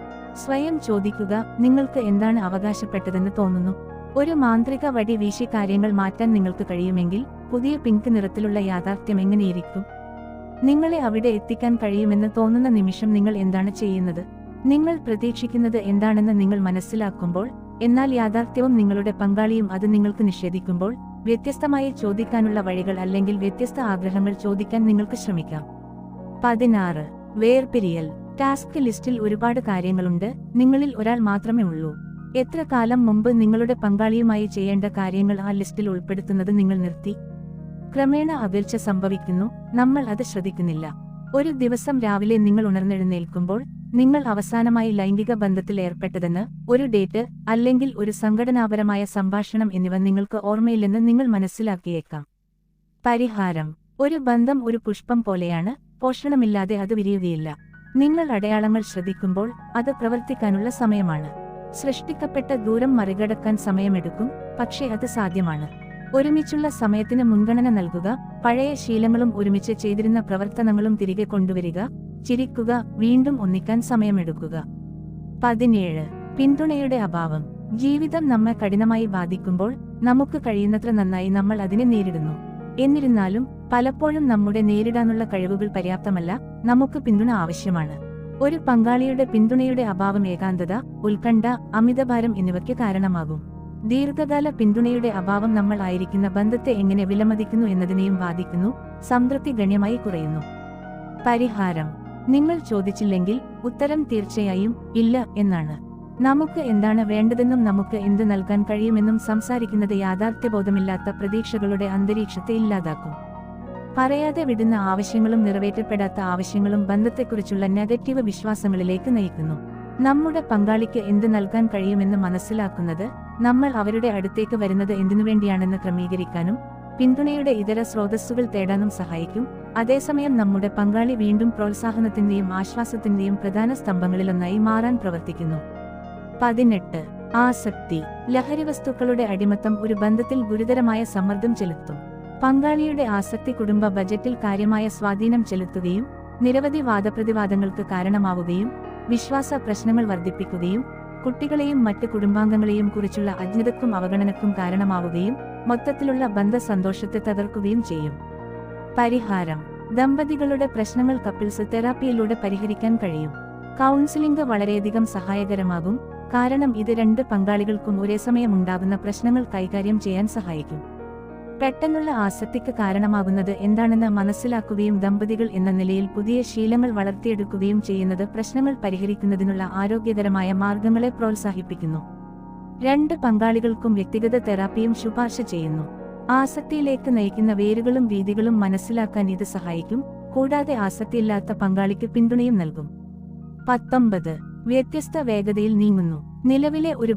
സ്വയം ചോദിക്കുക, നിങ്ങൾക്ക് എന്താണ് അവകാശപ്പെട്ടതെന്ന് തോന്നുന്നു? ഒരു മാന്ത്രിക വടി വീശി കാര്യങ്ങൾ മാറ്റാൻ നിങ്ങൾക്ക് കഴിയുമെങ്കിൽ പുതിയ പിങ്ക് നിറത്തിലുള്ള യാഥാർത്ഥ്യം എങ്ങനെയിരിക്കും? നിങ്ങളെ അവിടെ എത്തിക്കാൻ കഴിയുമെന്ന് തോന്നുന്ന നിമിഷം നിങ്ങൾ എന്താണ് ചെയ്യുന്നത്? നിങ്ങൾ പ്രതീക്ഷിക്കുന്നത് എന്താണെന്ന് നിങ്ങൾ മനസ്സിലാക്കുമ്പോൾ, എന്നാൽ യാഥാർത്ഥ്യവും നിങ്ങളുടെ പങ്കാളിയും അത് നിങ്ങൾക്ക് നിഷേധിക്കുമ്പോൾ, വ്യത്യസ്തമായി ചോദിക്കാനുള്ള വഴികൾ അല്ലെങ്കിൽ വ്യത്യസ്ത ആഗ്രഹങ്ങൾ ചോദിക്കാൻ നിങ്ങൾക്ക് ശ്രമിക്കാം. 16. വേർപിരിയൽ. ടാസ്ക് ലിസ്റ്റിൽ ഒരുപാട് കാര്യങ്ങളുണ്ട്, നിങ്ങളിൽ ഒരാൾ മാത്രമേ ഉള്ളൂ. എത്ര കാലം മുമ്പ് നിങ്ങളുടെ പങ്കാളിയുമായി ചെയ്യേണ്ട കാര്യങ്ങൾ ആ ലിസ്റ്റിൽ ഉൾപ്പെടുത്തുന്നത് നിങ്ങൾ നിർത്തി? ക്രമേണ അകൽച്ച സംഭവിക്കുന്നു, നമ്മൾ അത് ശ്രദ്ധിക്കുന്നില്ല. ഒരു ദിവസം രാവിലെ നിങ്ങൾ ഉണർന്നെഴുന്നേൽക്കുമ്പോൾ നിങ്ങൾ അവസാനമായി ലൈംഗിക ബന്ധത്തിൽ ഏർപ്പെട്ടതെന്ന്, ഒരു ഡേറ്റ് അല്ലെങ്കിൽ ഒരു സംഘടനാപരമായ സംഭാഷണം എന്നിവ നിങ്ങൾക്ക് ഓർമ്മയില്ലെന്ന് നിങ്ങൾ മനസ്സിലാക്കിയേക്കാം. പരിഹാരം. ഒരു ബന്ധം ഒരു പുഷ്പം പോലെയാണ്, പോഷണമില്ലാതെ അത് വിരിയുകയില്ല. നിങ്ങൾ അടയാളങ്ങൾ ശ്രദ്ധിക്കുമ്പോൾ അത് പ്രവർത്തിക്കാനുള്ള സമയമാണ്. സൃഷ്ടിക്കപ്പെട്ട ദൂരം മറികടക്കാൻ സമയമെടുക്കും, പക്ഷേ അത് സാധ്യമാണ്. ഒരുമിച്ചുള്ള സമയത്തിന് മുൻഗണന നൽകുക, പഴയ ശീലങ്ങളും ഒരുമിച്ച് ചെയ്തിരുന്ന പ്രവർത്തനങ്ങളും തിരികെ കൊണ്ടുവരിക, ചിരിക്കുക, വീണ്ടും ഒന്നിക്കാൻ സമയമെടുക്കുക. 17. പിന്തുണയുടെ അഭാവം. ജീവിതം നമ്മെ കഠിനമായി ബാധിക്കുമ്പോൾ നമുക്ക് കഴിയുന്നത്ര നന്നായി നമ്മൾ അതിനെ നേരിടുന്നു. എന്നിരുന്നാലും പലപ്പോഴും നമ്മുടെ നേരിടാനുള്ള കഴിവുകൾ പര്യാപ്തമല്ല, നമുക്ക് പിന്തുണ ആവശ്യമാണ്. ഒരു പങ്കാളിയുടെ പിന്തുണയുടെ അഭാവം ഏകാന്തത, ഉത്കണ്ഠ, അമിതഭാരം എന്നിവയ്ക്ക് കാരണമാകും. ദീർഘകാല പിന്തുണയുടെ അഭാവം നമ്മൾ ആയിരിക്കുന്ന ബന്ധത്തെ എങ്ങനെ വിലമതിക്കുന്നു എന്നതിനെയും ബാധിക്കുന്നു, സംതൃപ്തി ഗണ്യമായി കുറയുന്നു. പരിഹാരം: നിങ്ങൾ ചോദിച്ചില്ലെങ്കിൽ ഉത്തരം തീർച്ചയായും ഇല്ല എന്നാണ്. നമുക്ക് എന്താണ് വേണ്ടതെന്നും നമുക്ക് എന്ത് നൽകാൻ കഴിയുമെന്നും സംസാരിക്കുന്നത് യാഥാർത്ഥ്യബോധമില്ലാത്ത പ്രതീക്ഷകളുടെ അന്തരീക്ഷത്തെ ഇല്ലാതാക്കും. പറയാതെ വിടുന്ന ആവശ്യങ്ങളും നിറവേറ്റപ്പെടാത്ത ആവശ്യങ്ങളും ബന്ധത്തെക്കുറിച്ചുള്ള നെഗറ്റീവ് വിശ്വാസങ്ങളിലേക്ക് നയിക്കുന്നു. നമ്മുടെ പങ്കാളിക്ക് എന്ത് നൽകാൻ കഴിയുമെന്ന് മനസ്സിലാക്കുന്നത് നമ്മൾ അവരുടെ അടുത്തേക്ക് വരുന്നത് എന്തിനുവേണ്ടിയാണെന്ന് ക്രമീകരിക്കാനും പിന്തുണയുടെ ഇതര സ്രോതസ്സുകൾ തേടാനും സഹായിക്കും. അതേസമയം നമ്മുടെ പങ്കാളി വീണ്ടും പ്രോത്സാഹനത്തിന്റെയും ആശ്വാസത്തിന്റെയും പ്രധാന സ്തംഭങ്ങളിലൊന്നായി മാറാൻ പ്രവർത്തിക്കുന്നു. 18. ആസക്തി. ലഹരിവസ്തുക്കളുടെ അടിമത്തം ഒരു ബന്ധത്തിൽ ഗുരുതരമായ സമ്മർദ്ദം ചെലുത്തും. പങ്കാളിയുടെ ആസക്തി കുടുംബ ബജറ്റിൽ കാര്യമായ സ്വാധീനം ചെലുത്തുകയും നിരവധി വാദപ്രതിവാദങ്ങൾക്ക് കാരണമാവുകയും വിശ്വാസ പ്രശ്നങ്ങൾ വർദ്ധിപ്പിക്കുകയും കുട്ടികളെയും മറ്റ് കുടുംബാംഗങ്ങളെയും കുറിച്ചുള്ള അജ്ഞതക്കും അവഗണനക്കും കാരണമാവുകയും മൊത്തത്തിലുള്ള ബന്ധ സന്തോഷത്തെ തകർക്കുകയും ചെയ്യും. പരിഹാരം: ദമ്പതികളുടെ പ്രശ്നങ്ങൾ കപ്പിൾസ് തെറാപ്പിയിലൂടെ പരിഹരിക്കാൻ കഴിയും. കൗൺസിലിംഗ് വളരെയധികം സഹായകരമാകും, കാരണം ഇത് രണ്ട് പങ്കാളികൾക്കും ഒരേസമയം ഉണ്ടാകുന്ന പ്രശ്നങ്ങൾ കൈകാര്യം ചെയ്യാൻ സഹായിക്കും. പെട്ടെന്നുള്ള ആസക്തിക്ക് കാരണമാകുന്നത് എന്താണെന്ന് മനസ്സിലാക്കുകയും ദമ്പതികൾ എന്ന നിലയിൽ പുതിയ ശീലങ്ങൾ വളർത്തിയെടുക്കുകയും ചെയ്യുന്നത് പ്രശ്നങ്ങൾ പരിഹരിക്കുന്നതിനുള്ള ആരോഗ്യകരമായ മാർഗങ്ങളെ പ്രോത്സാഹിപ്പിക്കുന്നു. രണ്ട് പങ്കാളികൾക്കും വ്യക്തിഗത തെറാപ്പിയും ശുപാർശ ചെയ്യുന്നു. ആസക്തിയിലേക്ക് നയിക്കുന്ന വേരുകളും രീതികളും മനസ്സിലാക്കാൻ ഇത് സഹായിക്കും, കൂടാതെ ആസക്തിയില്ലാത്ത പങ്കാളിക്ക് പിന്തുണയും നൽകും. 19. വ്യത്യസ്ത വേഗതയിൽ നീങ്ങുന്നു. നിലവിലെ ഒരു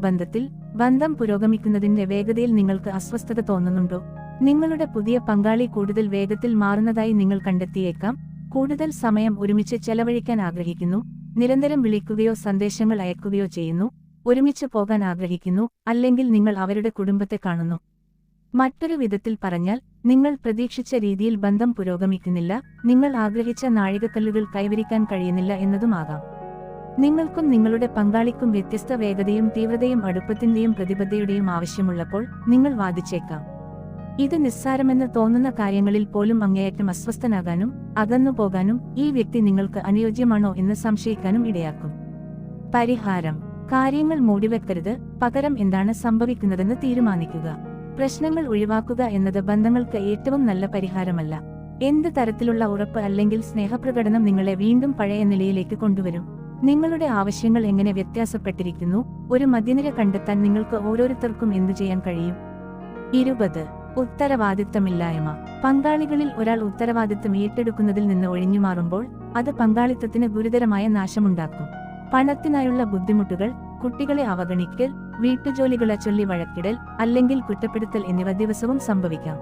ബന്ധം പുരോഗമിക്കുന്നതിന്റെ വേഗതയിൽ നിങ്ങൾക്ക് അസ്വസ്ഥത തോന്നുന്നുണ്ടോ? നിങ്ങളുടെ പുതിയ പങ്കാളി കൂടുതൽ വേഗത്തിൽ മാറുന്നതായി നിങ്ങൾ കണ്ടെത്തിയേക്കാം. കൂടുതൽ സമയം ഒരുമിച്ച് ചെലവഴിക്കാൻ ആഗ്രഹിക്കുന്നു, നിരന്തരം വിളിക്കുകയോ സന്ദേശങ്ങൾ അയക്കുകയോ ചെയ്യുന്നു, ഒരുമിച്ച് പോകാൻ ആഗ്രഹിക്കുന്നു, അല്ലെങ്കിൽ നിങ്ങൾ അവരുടെ കുടുംബത്തെ കാണുന്നു. മറ്റൊരു വിധത്തിൽ പറഞ്ഞാൽ, നിങ്ങൾ പ്രതീക്ഷിച്ച രീതിയിൽ ബന്ധം പുരോഗമിക്കുന്നില്ല, നിങ്ങൾ ആഗ്രഹിച്ച നാഴികക്കല്ലുകൾ കൈവരിക്കാൻ കഴിയുന്നില്ല എന്നതുമാകാം. നിങ്ങൾക്കും നിങ്ങളുടെ പങ്കാളിക്കും വ്യത്യസ്ത വേഗതയും തീവ്രതയും അടുപ്പത്തിന്റെയും പ്രതിബദ്ധതയുടെയും ആവശ്യമുള്ളപ്പോൾ നിങ്ങൾ വാദിച്ചേക്കാം. ഇത് നിസ്സാരമെന്ന് തോന്നുന്ന കാര്യങ്ങളിൽ പോലും അങ്ങേയറ്റം അസ്വസ്ഥനാകാനും അകന്നുപോകാനും ഈ വ്യക്തി നിങ്ങൾക്ക് അനുയോജ്യമാണോ എന്ന് സംശയിക്കാനും ഇടയാക്കും. പരിഹാരം: കാര്യങ്ങൾ മൂടിവെക്കരുത്, പകരം എന്താണ് സംഭവിക്കുന്നതെന്ന് തീരുമാനിക്കുക. പ്രശ്നങ്ങൾ ഒഴിവാക്കുക എന്നത് ബന്ധങ്ങൾക്ക് ഏറ്റവും നല്ല പരിഹാരമല്ല. എന്ത് തരത്തിലുള്ള ഉറപ്പ് അല്ലെങ്കിൽ സ്നേഹപ്രകടനം നിങ്ങളെ വീണ്ടും പഴയ നിലയിലേക്ക് കൊണ്ടുവരും? നിങ്ങളുടെ ആവശ്യങ്ങൾ എങ്ങനെ വ്യത്യാസപ്പെട്ടിരിക്കുന്നു? ഒരു മധ്യനിര കണ്ടെത്താൻ നിങ്ങൾക്ക് ഓരോരുത്തർക്കും എന്തു ചെയ്യാൻ കഴിയും? 20. ഉത്തരവാദിത്തമില്ലായ്മ. പങ്കാളികളിൽ ഒരാൾ ഉത്തരവാദിത്തം ഏറ്റെടുക്കുന്നതിൽ നിന്ന് ഒഴിഞ്ഞുമാറുമ്പോൾ അത് പങ്കാളിത്തത്തിന് ഗുരുതരമായ നാശമുണ്ടാക്കും. പണത്തിനായുള്ള ബുദ്ധിമുട്ടുകൾ, കുട്ടികളെ അവഗണിക്കൽ, വീട്ടുജോലികളെ ചൊല്ലി വഴക്കിടൽ അല്ലെങ്കിൽ കുറ്റപ്പെടുത്തൽ എന്നിവ ദിവസവും സംഭവിക്കാം.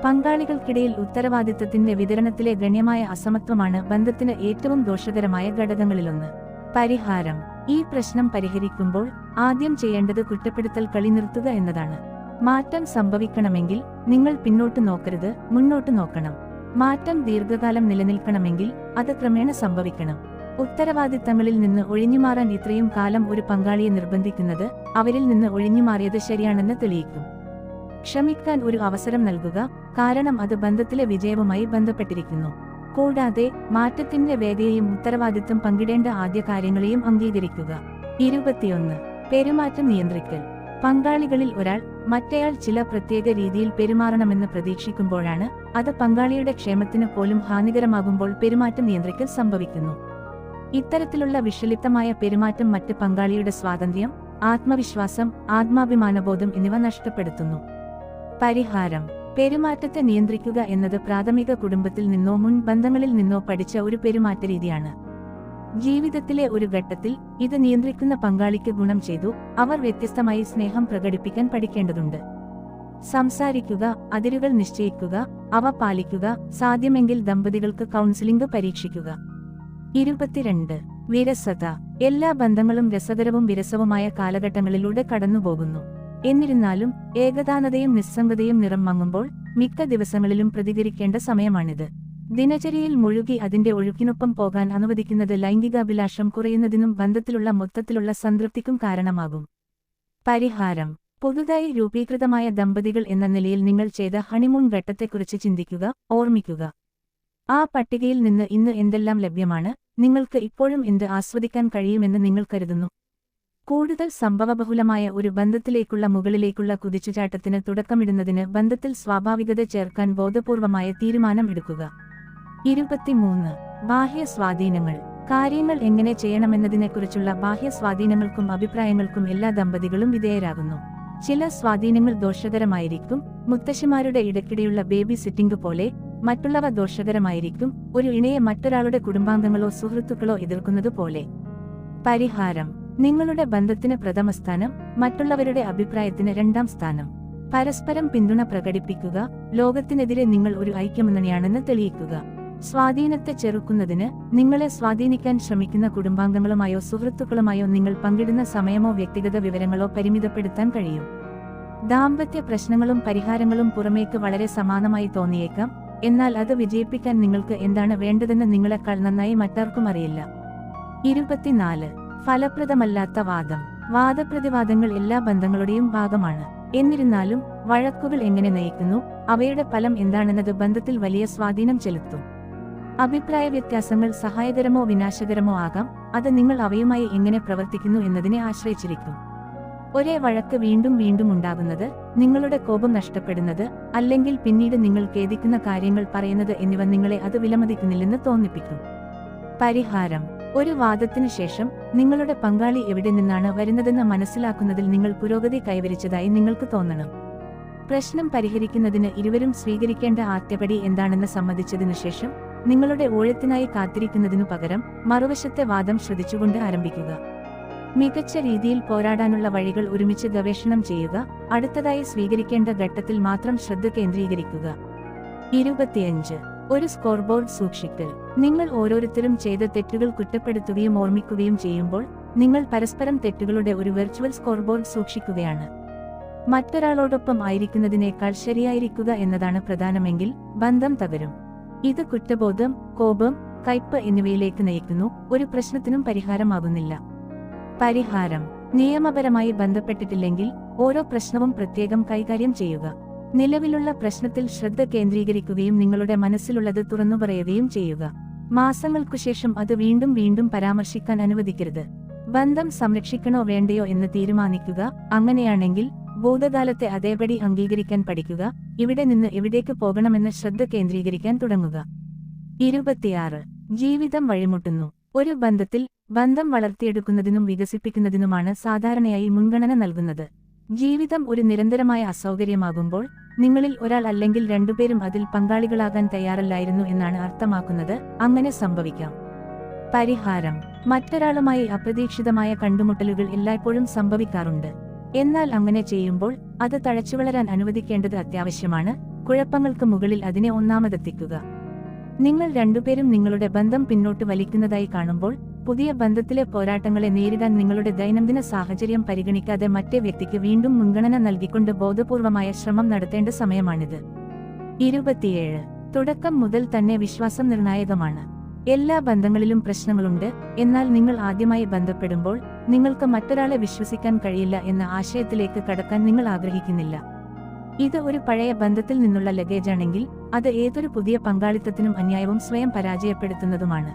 പങ്കാളികൾക്കിടയിൽ ഉത്തരവാദിത്തത്തിന്റെ വിതരണത്തിലെ ഗണ്യമായ അസമത്വമാണ് ബന്ധത്തിന് ഏറ്റവും ദോഷകരമായ ഘടകങ്ങളിലൊന്ന്. പരിഹാരം: ഈ പ്രശ്നം പരിഹരിക്കുമ്പോൾ ആദ്യം ചെയ്യേണ്ടത് കുറ്റപ്പെടുത്തൽ കളി നിർത്തുക എന്നതാണ്. മാറ്റം സംഭവിക്കണമെങ്കിൽ നിങ്ങൾ പിന്നോട്ട് നോക്കരുത്, മുന്നോട്ട് നോക്കണം. മാറ്റം ദീർഘകാലം നിലനിൽക്കണമെങ്കിൽ അത് ക്രമേണ സംഭവിക്കണം. ഉത്തരവാദിത്തങ്ങളിൽ നിന്ന് ഒഴിഞ്ഞുമാറാൻ ഇത്രയും കാലം ഒരു പങ്കാളിയെ നിർബന്ധിക്കുന്നത് അവരിൽ നിന്ന് ഒഴിഞ്ഞുമാറിയത് ശരിയാണെന്ന് തെളിയിക്കും. ക്ഷമിക്കാൻ ഒരു അവസരം നൽകുക, കാരണം അത് ബന്ധത്തിലെ വിജയവുമായി ബന്ധപ്പെട്ടിരിക്കുന്നു. കൂടാതെ മാറ്റത്തിന്റെ വേഗതയെയും ഉത്തരവാദിത്തം പങ്കിടേണ്ട ആദ്യ കാര്യങ്ങളെയും അംഗീകരിക്കുക. 21. പെരുമാറ്റം നിയന്ത്രിക്കൽ. പങ്കാളികളിൽ ഒരാൾ മറ്റേയാൾ ചില പ്രത്യേക രീതിയിൽ പെരുമാറണമെന്ന് പ്രതീക്ഷിക്കുമ്പോഴാണ് അത് പങ്കാളിയുടെ ക്ഷേമത്തിന് പോലും ഹാനികരമാകുമ്പോൾ പെരുമാറ്റം നിയന്ത്രിക്കൽ സംഭവിക്കുന്നു. ഇത്തരത്തിലുള്ള വിഷലിപ്തമായ പെരുമാറ്റം മറ്റ് പങ്കാളിയുടെ സ്വാതന്ത്ര്യം, ആത്മവിശ്വാസം, ആത്മാഭിമാനബോധം എന്നിവ നഷ്ടപ്പെടുത്തുന്നു. പരിഹാരം: പെരുമാറ്റത്തെ നിയന്ത്രിക്കുക എന്നത് പ്രാഥമിക കുടുംബത്തിൽ നിന്നോ മുൻ ബന്ധങ്ങളിൽ നിന്നോ പഠിച്ച ഒരു പെരുമാറ്റ രീതിയാണ്. ജീവിതത്തിലെ ഒരു ഘട്ടത്തിൽ ഇത് നിയന്ത്രിക്കുന്ന പങ്കാളിക്ക് ഗുണം ചെയ്തു. അവർ വ്യത്യസ്തമായി സ്നേഹം പ്രകടിപ്പിക്കാൻ പഠിക്കേണ്ടതുണ്ട്. സംസാരിക്കുക, അതിരുകൾ നിശ്ചയിക്കുക, അവ പാലിക്കുക, സാധ്യമെങ്കിൽ ദമ്പതികൾക്ക് കൗൺസിലിംഗ് പരീക്ഷിക്കുക. 22. വിരസത. എല്ലാ ബന്ധങ്ങളും രസകരവും വിരസവുമായ കാലഘട്ടങ്ങളിലൂടെ കടന്നുപോകുന്നു. എന്നിരുന്നാലും ഏകതാനതയും നിസ്സംഗതയും നിറം മങ്ങുമ്പോൾ മിക്ക ദിവസങ്ങളിലും പ്രതികരിക്കേണ്ട സമയമാണിത്. ദിനചര്യയിൽ മുഴുകി അതിന്റെ ഒഴുക്കിനൊപ്പം പോകാൻ അനുവദിക്കുന്നത് ലൈംഗികാഭിലാഷം കുറയുന്നതിനും ബന്ധത്തിലുള്ള മൊത്തത്തിലുള്ള സംതൃപ്തിക്കും കാരണമാകും. പരിഹാരം: പുതുതായി രൂപീകൃതമായ ദമ്പതികൾ എന്ന നിലയിൽ നിങ്ങൾ ചെയ്ത ഹണിമൂൺ ഘട്ടത്തെക്കുറിച്ച് ചിന്തിക്കുക, ഓർമ്മിക്കുക. ആ പട്ടികയിൽ നിന്ന് ഇന്ന് എന്തെല്ലാം ലഭ്യമാണ്, നിങ്ങൾക്ക് ഇപ്പോഴും എന്ത് ആസ്വദിക്കാൻ കഴിയുമെന്ന് നിങ്ങൾ കരുതുന്നു? കൂടുതൽ സംഭവബഹുലമായ ഒരു ബന്ധത്തിലേക്കുള്ള മുകളിലേക്കുള്ള കുതിച്ചുചാട്ടത്തിന് തുടക്കമിടുന്നതിന് ബന്ധത്തിൽ സ്വാഭാവികത ചേർക്കാൻ ബോധപൂർവമായ തീരുമാനം എടുക്കുക. 23. ബാഹ്യ സ്വാധീനങ്ങൾ. കാര്യങ്ങൾ എങ്ങനെ ചെയ്യണമെന്നതിനെക്കുറിച്ചുള്ള ബാഹ്യ സ്വാധീനങ്ങൾക്കും അഭിപ്രായങ്ങൾക്കും എല്ലാ ദമ്പതികളും വിധേയരാകുന്നു. ചില സ്വാധീനങ്ങൾ ദോഷകരമായിരിക്കും, മുത്തശ്ശിമാരുടെ ഇടയ്ക്കിടെയുള്ള ബേബി സിറ്റിംഗ് പോലെ. മറ്റുള്ളവ ദോഷകരമായിരിക്കും, ഒരു ഇണയെ മറ്റൊരാളുടെ കുടുംബാംഗങ്ങളോ സുഹൃത്തുക്കളോ എതിർക്കുന്നത് പോലെ. പരിഹാരം. നിങ്ങളുടെ ബന്ധത്തിന് പ്രഥമസ്ഥാനം, മറ്റുള്ളവരുടെ അഭിപ്രായത്തിന് രണ്ടാം സ്ഥാനം. പരസ്പരം പിന്തുണ പ്രകടിപ്പിക്കുക, ലോകത്തിനെതിരെ നിങ്ങൾ ഒരു ഐക്യമുന്നണിയാണെന്ന് തെളിയിക്കുക. സ്വാധീനത്തെ ചെറുക്കുന്നതിന് നിങ്ങളെ സ്വാധീനിക്കാൻ ശ്രമിക്കുന്ന കുടുംബാംഗങ്ങളുമായോ സുഹൃത്തുക്കളുമായോ നിങ്ങൾ പങ്കിടുന്ന സമയമോ വ്യക്തിഗത വിവരങ്ങളോ പരിമിതപ്പെടുത്താൻ കഴിയും. ദാമ്പത്യ പ്രശ്നങ്ങളും പരിഹാരങ്ങളും പുറമേക്ക് വളരെ സമാനമായി തോന്നിയേക്കാം, എന്നാൽ അത് വിജയിപ്പിക്കാൻ നിങ്ങൾക്ക് എന്താണ് വേണ്ടതെന്ന് നിങ്ങളെക്കാൾ നന്നായി മറ്റാർക്കും അറിയില്ല. 24. ഫലപ്രദമല്ലാത്ത വാദം. വാദപ്രതിവാദങ്ങൾ എല്ലാ ബന്ധങ്ങളുടെയും ഭാഗമാണ്. എന്നിരുന്നാലും വഴക്കുകൾ എങ്ങനെ നയിക്കുന്നു, അവയുടെ ഫലം എന്താണെന്നത് ബന്ധത്തിൽ വലിയ സ്വാധീനം ചെലുത്തും. അഭിപ്രായ വ്യത്യാസങ്ങൾ സഹായകരമോ വിനാശകരമോ ആകാം, അത് നിങ്ങൾ അവയുമായി എങ്ങനെ പ്രവർത്തിക്കുന്നു എന്നതിനെ ആശ്രയിച്ചിരിക്കും. ഒരേ വഴക്ക് വീണ്ടും വീണ്ടും ഉണ്ടാകുന്നത്, നിങ്ങളുടെ കോപം നഷ്ടപ്പെടുന്നത്, അല്ലെങ്കിൽ പിന്നീട് നിങ്ങൾ ഖേദിക്കുന്ന കാര്യങ്ങൾ പറയുന്നത് എന്നിവ നിങ്ങളെ അത് വിലമതിക്കുന്നില്ലെന്ന് തോന്നിപ്പിക്കും. പരിഹാരം. ഒരു വാദത്തിനു ശേഷം നിങ്ങളുടെ പങ്കാളി എവിടെ നിന്നാണ് വരുന്നതെന്ന് മനസ്സിലാക്കുന്നതിൽ നിങ്ങൾ പുരോഗതി കൈവരിച്ചതായി നിങ്ങൾക്ക് തോന്നണം. പ്രശ്നം പരിഹരിക്കുന്നതിന് ഇരുവരും സ്വീകരിക്കേണ്ട ആദ്യപടി എന്താണെന്ന് സമ്മതിച്ചതിനു ശേഷം നിങ്ങളുടെ ഊഴത്തിനായി കാത്തിരിക്കുന്നതിനു പകരം മറുവശത്തെ വാദം ശ്രദ്ധിച്ചുകൊണ്ട് ആരംഭിക്കുക. മികച്ച രീതിയിൽ പോരാടാനുള്ള വഴികൾ ഒരുമിച്ച് ഗവേഷണം ചെയ്യുക. അടുത്തതായി സ്വീകരിക്കേണ്ട ഘട്ടത്തിൽ മാത്രം ശ്രദ്ധ കേന്ദ്രീകരിക്കുക. 25. ഒരു സ്കോർബോർഡ് സൂക്ഷിക്കൽ. നിങ്ങൾ ഓരോരുത്തരും ചെയ്ത തെറ്റുകൾ കുറ്റപ്പെടുത്തുകയും ഓർമ്മിക്കുകയും ചെയ്യുമ്പോൾ നിങ്ങൾ പരസ്പരം തെറ്റുകളുടെ ഒരു വെർച്വൽ സ്കോർബോർഡ് സൂക്ഷിക്കുകയാണ്. മറ്റൊരാളോടൊപ്പം ആയിരിക്കുന്നതിനേക്കാൾ ശരിയായിരിക്കുക എന്നതാണ് പ്രധാനമെങ്കിൽ ബന്ധം തകരും. ഇത് കുറ്റബോധം, കോപം, കയ്പ് എന്നിവയിലേക്ക് നയിക്കുന്നു, ഒരു പ്രശ്നത്തിനും പരിഹാരമാകുന്നില്ല. പരിഹാരം. നിയമപരമായി ബന്ധപ്പെട്ടിട്ടില്ലെങ്കിൽ ഓരോ പ്രശ്നവും പ്രത്യേകം കൈകാര്യം ചെയ്യുക. നിലവിലുള്ള പ്രശ്നത്തിൽ ശ്രദ്ധ കേന്ദ്രീകരിക്കുകയും നിങ്ങളുടെ മനസ്സിലുള്ളത് തുറന്നുപറയുകയും ചെയ്യുക. മാസങ്ങൾക്കുശേഷം അത് വീണ്ടും വീണ്ടും പരാമർശിക്കാൻ അനുവദിക്കരുത്. ബന്ധം സംരക്ഷിക്കണോ വേണ്ടയോ എന്ന് തീരുമാനിക്കുക. അങ്ങനെയാണെങ്കിൽ ഭൂതകാലത്തെ അതേപടി അംഗീകരിക്കാൻ പഠിക്കുക. ഇവിടെ നിന്ന് എവിടേക്ക് പോകണമെന്ന് ശ്രദ്ധ കേന്ദ്രീകരിക്കാൻ തുടങ്ങുക. 26. ജീവിതം വഴിമുട്ടുന്നു. ഒരു ബന്ധത്തിൽ ബന്ധം വളർത്തിയെടുക്കുന്നതിനും വികസിപ്പിക്കുന്നതിനുമാണ് സാധാരണയായി മുൻഗണന നൽകുന്നത്. ജീവിതം ഒരു നിരന്തരമായ അസൗകര്യമാകുമ്പോൾ നിങ്ങളിൽ ഒരാൾ അല്ലെങ്കിൽ രണ്ടുപേരും അതിൽ പങ്കാളികളാകാൻ തയ്യാറല്ലായിരുന്നു എന്നാണ് അർത്ഥമാക്കുന്നത്. അങ്ങനെ സംഭവിക്കാം. പരിഹാരം. മറ്റൊരാളുമായി അപ്രതീക്ഷിതമായ കണ്ടുമുട്ടലുകൾ എല്ലായ്പ്പോഴും സംഭവിക്കാറുണ്ട്. എന്നാൽ അങ്ങനെ ചെയ്യുമ്പോൾ അത് തഴച്ചുവളരാൻ അനുവദിക്കേണ്ടത് അത്യാവശ്യമാണ്. കുഴപ്പങ്ങൾക്ക് മുകളിൽ അതിനെ ഒന്നാമതെത്തിക്കുക. നിങ്ങൾ രണ്ടുപേരും നിങ്ങളുടെ ബന്ധം പിന്നോട്ട് വലിക്കുന്നതായി കാണുമ്പോൾ പുതിയ ബന്ധത്തിലെ പോരാട്ടങ്ങളെ നേരിടാൻ നിങ്ങളുടെ ദൈനംദിന സാഹചര്യം പരിഗണിക്കാതെ മറ്റേ വ്യക്തിക്ക് വീണ്ടും മുൻഗണന നൽകിക്കൊണ്ട് ബോധപൂർവമായ ശ്രമം നടത്തേണ്ട സമയമാണിത്. 27. തുടക്കം മുതൽ തന്നെ വിശ്വാസം നിർണായകമാണ്. എല്ലാ ബന്ധങ്ങളിലും പ്രശ്നങ്ങളുണ്ട്, എന്നാൽ നിങ്ങൾ ആദ്യമായി ബന്ധപ്പെടുമ്പോൾ നിങ്ങൾക്ക് മറ്റൊരാളെ വിശ്വസിക്കാൻ കഴിയില്ല എന്ന ആശയത്തിലേക്ക് കടക്കാൻ നിങ്ങൾ ആഗ്രഹിക്കുന്നില്ല. ഇത് ഒരു പഴയ ബന്ധത്തിൽ നിന്നുള്ള ലഗേജാണെങ്കിൽ അത് ഏതൊരു പുതിയ പങ്കാളിത്തത്തിനും അന്യായവും സ്വയം പരാജയപ്പെടുത്തുന്നതുമാണ്.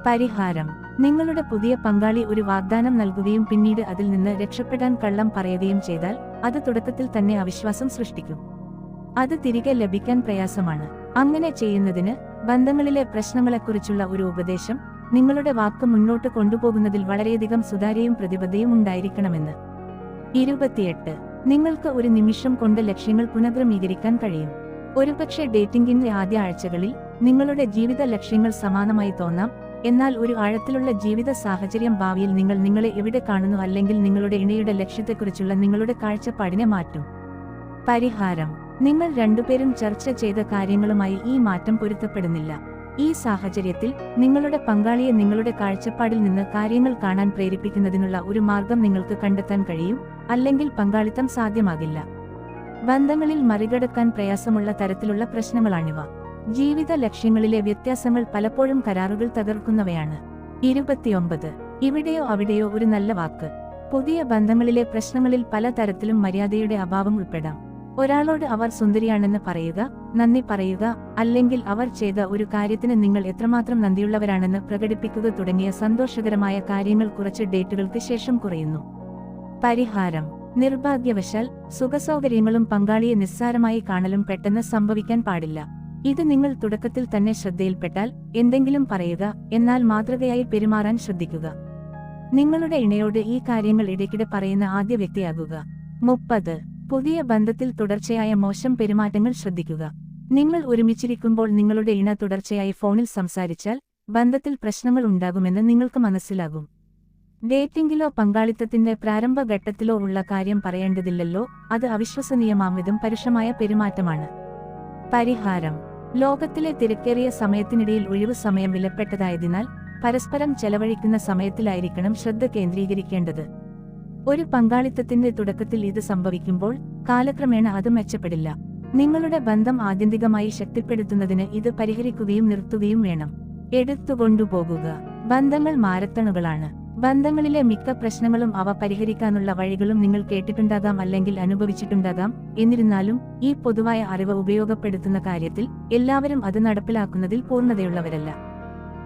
പരിഹാരം. നിങ്ങളുടെ പുതിയ പങ്കാളി ഒരു വാഗ്ദാനം നൽകുകയും പിന്നീട് അതിൽ നിന്ന് രക്ഷപ്പെടാൻ കള്ളം പറയുകയും ചെയ്താൽ അത് തുടക്കത്തിൽ തന്നെ അവിശ്വാസം സൃഷ്ടിക്കും. അത് തിരികെ ലഭിക്കാൻ പ്രയാസമാണ്. അങ്ങനെ ചെയ്യുന്നതിന് ബന്ധങ്ങളിലെ പ്രശ്നങ്ങളെക്കുറിച്ചുള്ള ഒരു ഉപദേശം, നിങ്ങളുടെ വാക്ക് മുന്നോട്ട് കൊണ്ടുപോകുന്നതിൽ വളരെയധികം സുതാര്യവും പ്രതിബദ്ധതയും ഉണ്ടായിരിക്കണമെന്ന്. 28. നിങ്ങൾക്ക് ഒരു നിമിഷം കൊണ്ട് ലക്ഷ്യങ്ങൾ പുനഃക്രമീകരിക്കാൻ കഴിയും. ഒരുപക്ഷെ ഡേറ്റിംഗിന്റെ ആദ്യ ആഴ്ചകളിൽ നിങ്ങളുടെ ജീവിത ലക്ഷ്യങ്ങൾ സമാനമായി തോന്നാം, എന്നാൽ ഒരു ആഴത്തിലുള്ള ജീവിത സാഹചര്യം ഭാവിയിൽ നിങ്ങൾ നിങ്ങളെ എവിടെ കാണുന്നു അല്ലെങ്കിൽ നിങ്ങളുടെ ഇണയുടെ ലക്ഷ്യത്തെക്കുറിച്ചുള്ള നിങ്ങളുടെ കാഴ്ചപ്പാടിനെ മാറ്റും. പരിഹാരം. നിങ്ങൾ രണ്ടുപേരും ചർച്ച ചെയ്ത കാര്യങ്ങളുമായി ഈ മാറ്റം പൊരുത്തപ്പെടുന്നില്ല. ഈ സാഹചര്യത്തിൽ നിങ്ങളുടെ പങ്കാളിയെ നിങ്ങളുടെ കാഴ്ചപ്പാടിൽ നിന്ന് കാര്യങ്ങൾ കാണാൻ പ്രേരിപ്പിക്കുന്നതിനുള്ള ഒരു മാർഗം നിങ്ങൾക്ക് കണ്ടെത്താൻ കഴിയും, അല്ലെങ്കിൽ പങ്കാളിത്തം സാധ്യമാകില്ല. ബന്ധങ്ങളിൽ മറികടക്കാൻ പ്രയാസമുള്ള തരത്തിലുള്ള പ്രശ്നങ്ങളാണിവ. ജീവിത ലക്ഷ്യങ്ങളിലെ വ്യത്യാസങ്ങൾ പലപ്പോഴും കരാറുകൾ തകർക്കുന്നവയാണ്. 29. ഇവിടെയോ അവിടെയോ ഒരു നല്ല വാക്ക്. പുതിയ ബന്ധങ്ങളിലെ പ്രശ്നങ്ങളിൽ പലതരത്തിലും മര്യാദയുടെ അഭാവം ഉൾപ്പെടാം. ഒരാളോട് അവർ സുന്ദരിയാണെന്ന് പറയുക, നന്ദി പറയുക, അല്ലെങ്കിൽ അവർ ചെയ്ത ഒരു കാര്യത്തിന് നിങ്ങൾ എത്രമാത്രം നന്ദിയുള്ളവരാണെന്ന് പ്രകടിപ്പിക്കുക തുടങ്ങിയ സന്തോഷകരമായ കാര്യങ്ങൾ കുറച്ച് ഡേറ്റുകൾക്ക് ശേഷം കുറയുന്നു. പരിഹാരം: നിർഭാഗ്യവശാൽ സുഖസൗകര്യങ്ങളും പങ്കാളിയെ നിസ്സാരമായി കാണലും പെട്ടെന്ന് സംഭവിക്കാൻ പാടില്ല. ഇത് നിങ്ങൾ തുടക്കത്തിൽ തന്നെ ശ്രദ്ധയിൽപ്പെട്ടാൽ എന്തെങ്കിലും പറയുക, എന്നാൽ മാതൃകയായി പെരുമാറാൻ ശ്രദ്ധിക്കുക. നിങ്ങളുടെ ഇണയോട് ഈ കാര്യങ്ങൾ ഇടയ്ക്കിടെ പറയുന്ന ആദ്യ വ്യക്തിയാകുക. 30. പുതിയ ബന്ധത്തിൽ തുടർച്ചയായ മോശം പെരുമാറ്റങ്ങൾ ശ്രദ്ധിക്കുക. നിങ്ങൾ ഒരുമിച്ചിരിക്കുമ്പോൾ നിങ്ങളുടെ ഇണ തുടർച്ചയായി ഫോണിൽ സംസാരിച്ചാൽ ബന്ധത്തിൽ പ്രശ്നങ്ങൾ ഉണ്ടാകുമെന്ന് നിങ്ങൾക്ക് മനസ്സിലാകും. ഡേറ്റിംഗിലോ പങ്കാളിത്തത്തിന്റെ പ്രാരംഭ ഘട്ടത്തിലോ ഉള്ള കാര്യം പറയേണ്ടതില്ലല്ലോ, അത് അവിശ്വസനീയമാംവിധം പരുഷമായ പെരുമാറ്റമാണ്. പരിഹാരം: ലോകത്തിലെ തിരക്കേറിയ സമയത്തിനിടയിൽ ഒഴിവു സമയം വിലപ്പെട്ടതായതിനാൽ പരസ്പരം ചെലവഴിക്കുന്ന സമയത്തിലായിരിക്കണം ശ്രദ്ധ കേന്ദ്രീകരിക്കേണ്ടത്. ഒരു പങ്കാളിത്തത്തിന്റെ തുടക്കത്തിൽ ഇത് സംഭവിക്കുമ്പോൾ കാലക്രമേണ അത് മെച്ചപ്പെടില്ല. നിങ്ങളുടെ ബന്ധം ആത്യന്തികമായി ശക്തിപ്പെടുത്തുന്നതിന് ഇത് പരിഹരിക്കുകയും നിർത്തുകയും വേണം. എടുത്തുകൊണ്ടുപോകുക: ബന്ധങ്ങൾ മാരത്തണുകളാണ്. ബന്ധങ്ങളിലെ മിക്ക പ്രശ്നങ്ങളും അവ പരിഹരിക്കാനുള്ള വഴികളും നിങ്ങൾ കേട്ടിട്ടുണ്ടാകാം അല്ലെങ്കിൽ അനുഭവിച്ചിട്ടുണ്ടാകാം. എന്നിരുന്നാലും ഈ പൊതുവായ അറിവ് ഉപയോഗപ്പെടുത്തുന്ന കാര്യത്തിൽ എല്ലാവരും അത് നടപ്പിലാക്കുന്നതിൽ പൂർണ്ണതയുള്ളവരല്ല.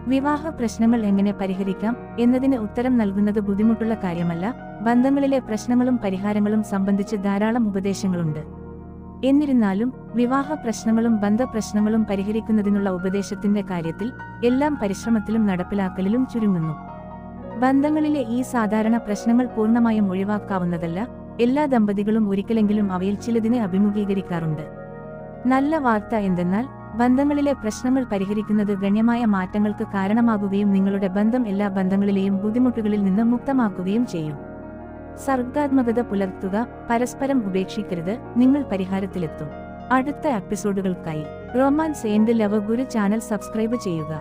വിവാഹ പ്രശ്നങ്ങൾ എങ്ങനെ പരിഹരിക്കാം എന്നതിന് ഉത്തരം നൽകുന്നത് ബുദ്ധിമുട്ടുള്ള കാര്യമല്ല. ബന്ധങ്ങളിലെ പ്രശ്നങ്ങളും പരിഹാരങ്ങളും സംബന്ധിച്ച് ധാരാളം ഉപദേശങ്ങളുണ്ട്. എന്നിരുന്നാലും വിവാഹ പ്രശ്നങ്ങളും ബന്ധപ്രശ്നങ്ങളും പരിഹരിക്കുന്നതിനുള്ള ഉപദേശത്തിന്റെ കാര്യത്തിൽ എല്ലാം പരിശ്രമത്തിലും നടപ്പിലാക്കലിലും ചുരുങ്ങുന്നു. ബന്ധങ്ങളിലെ ഈ സാധാരണ പ്രശ്നങ്ങൾ പൂർണ്ണമായും ഒഴിവാക്കാവുന്നതല്ല. എല്ലാ ദമ്പതികളും ഒരിക്കലെങ്കിലും അവയിൽ ചിലതിനെ അഭിമുഖീകരിക്കാറുണ്ട്. നല്ല വാർത്ത എന്തെന്നാൽ ബന്ധങ്ങളിലെ പ്രശ്നങ്ങൾ പരിഹരിക്കുന്നത് ഗണ്യമായ മാറ്റങ്ങൾക്ക് കാരണമാകുകയും നിങ്ങളുടെ ബന്ധം എല്ലാ ബന്ധങ്ങളിലെയും ബുദ്ധിമുട്ടുകളിൽ നിന്ന് മുക്തമാക്കുകയും ചെയ്യും. സർഗ്ഗാത്മകത പുലർത്തുക, പരസ്പരം ഉപേക്ഷിക്കരുത്, നിങ്ങൾ പരിഹാരത്തിലെത്തും. അടുത്ത എപ്പിസോഡുകൾക്കായി romance and love guru channel subscribe ചെയ്യുക.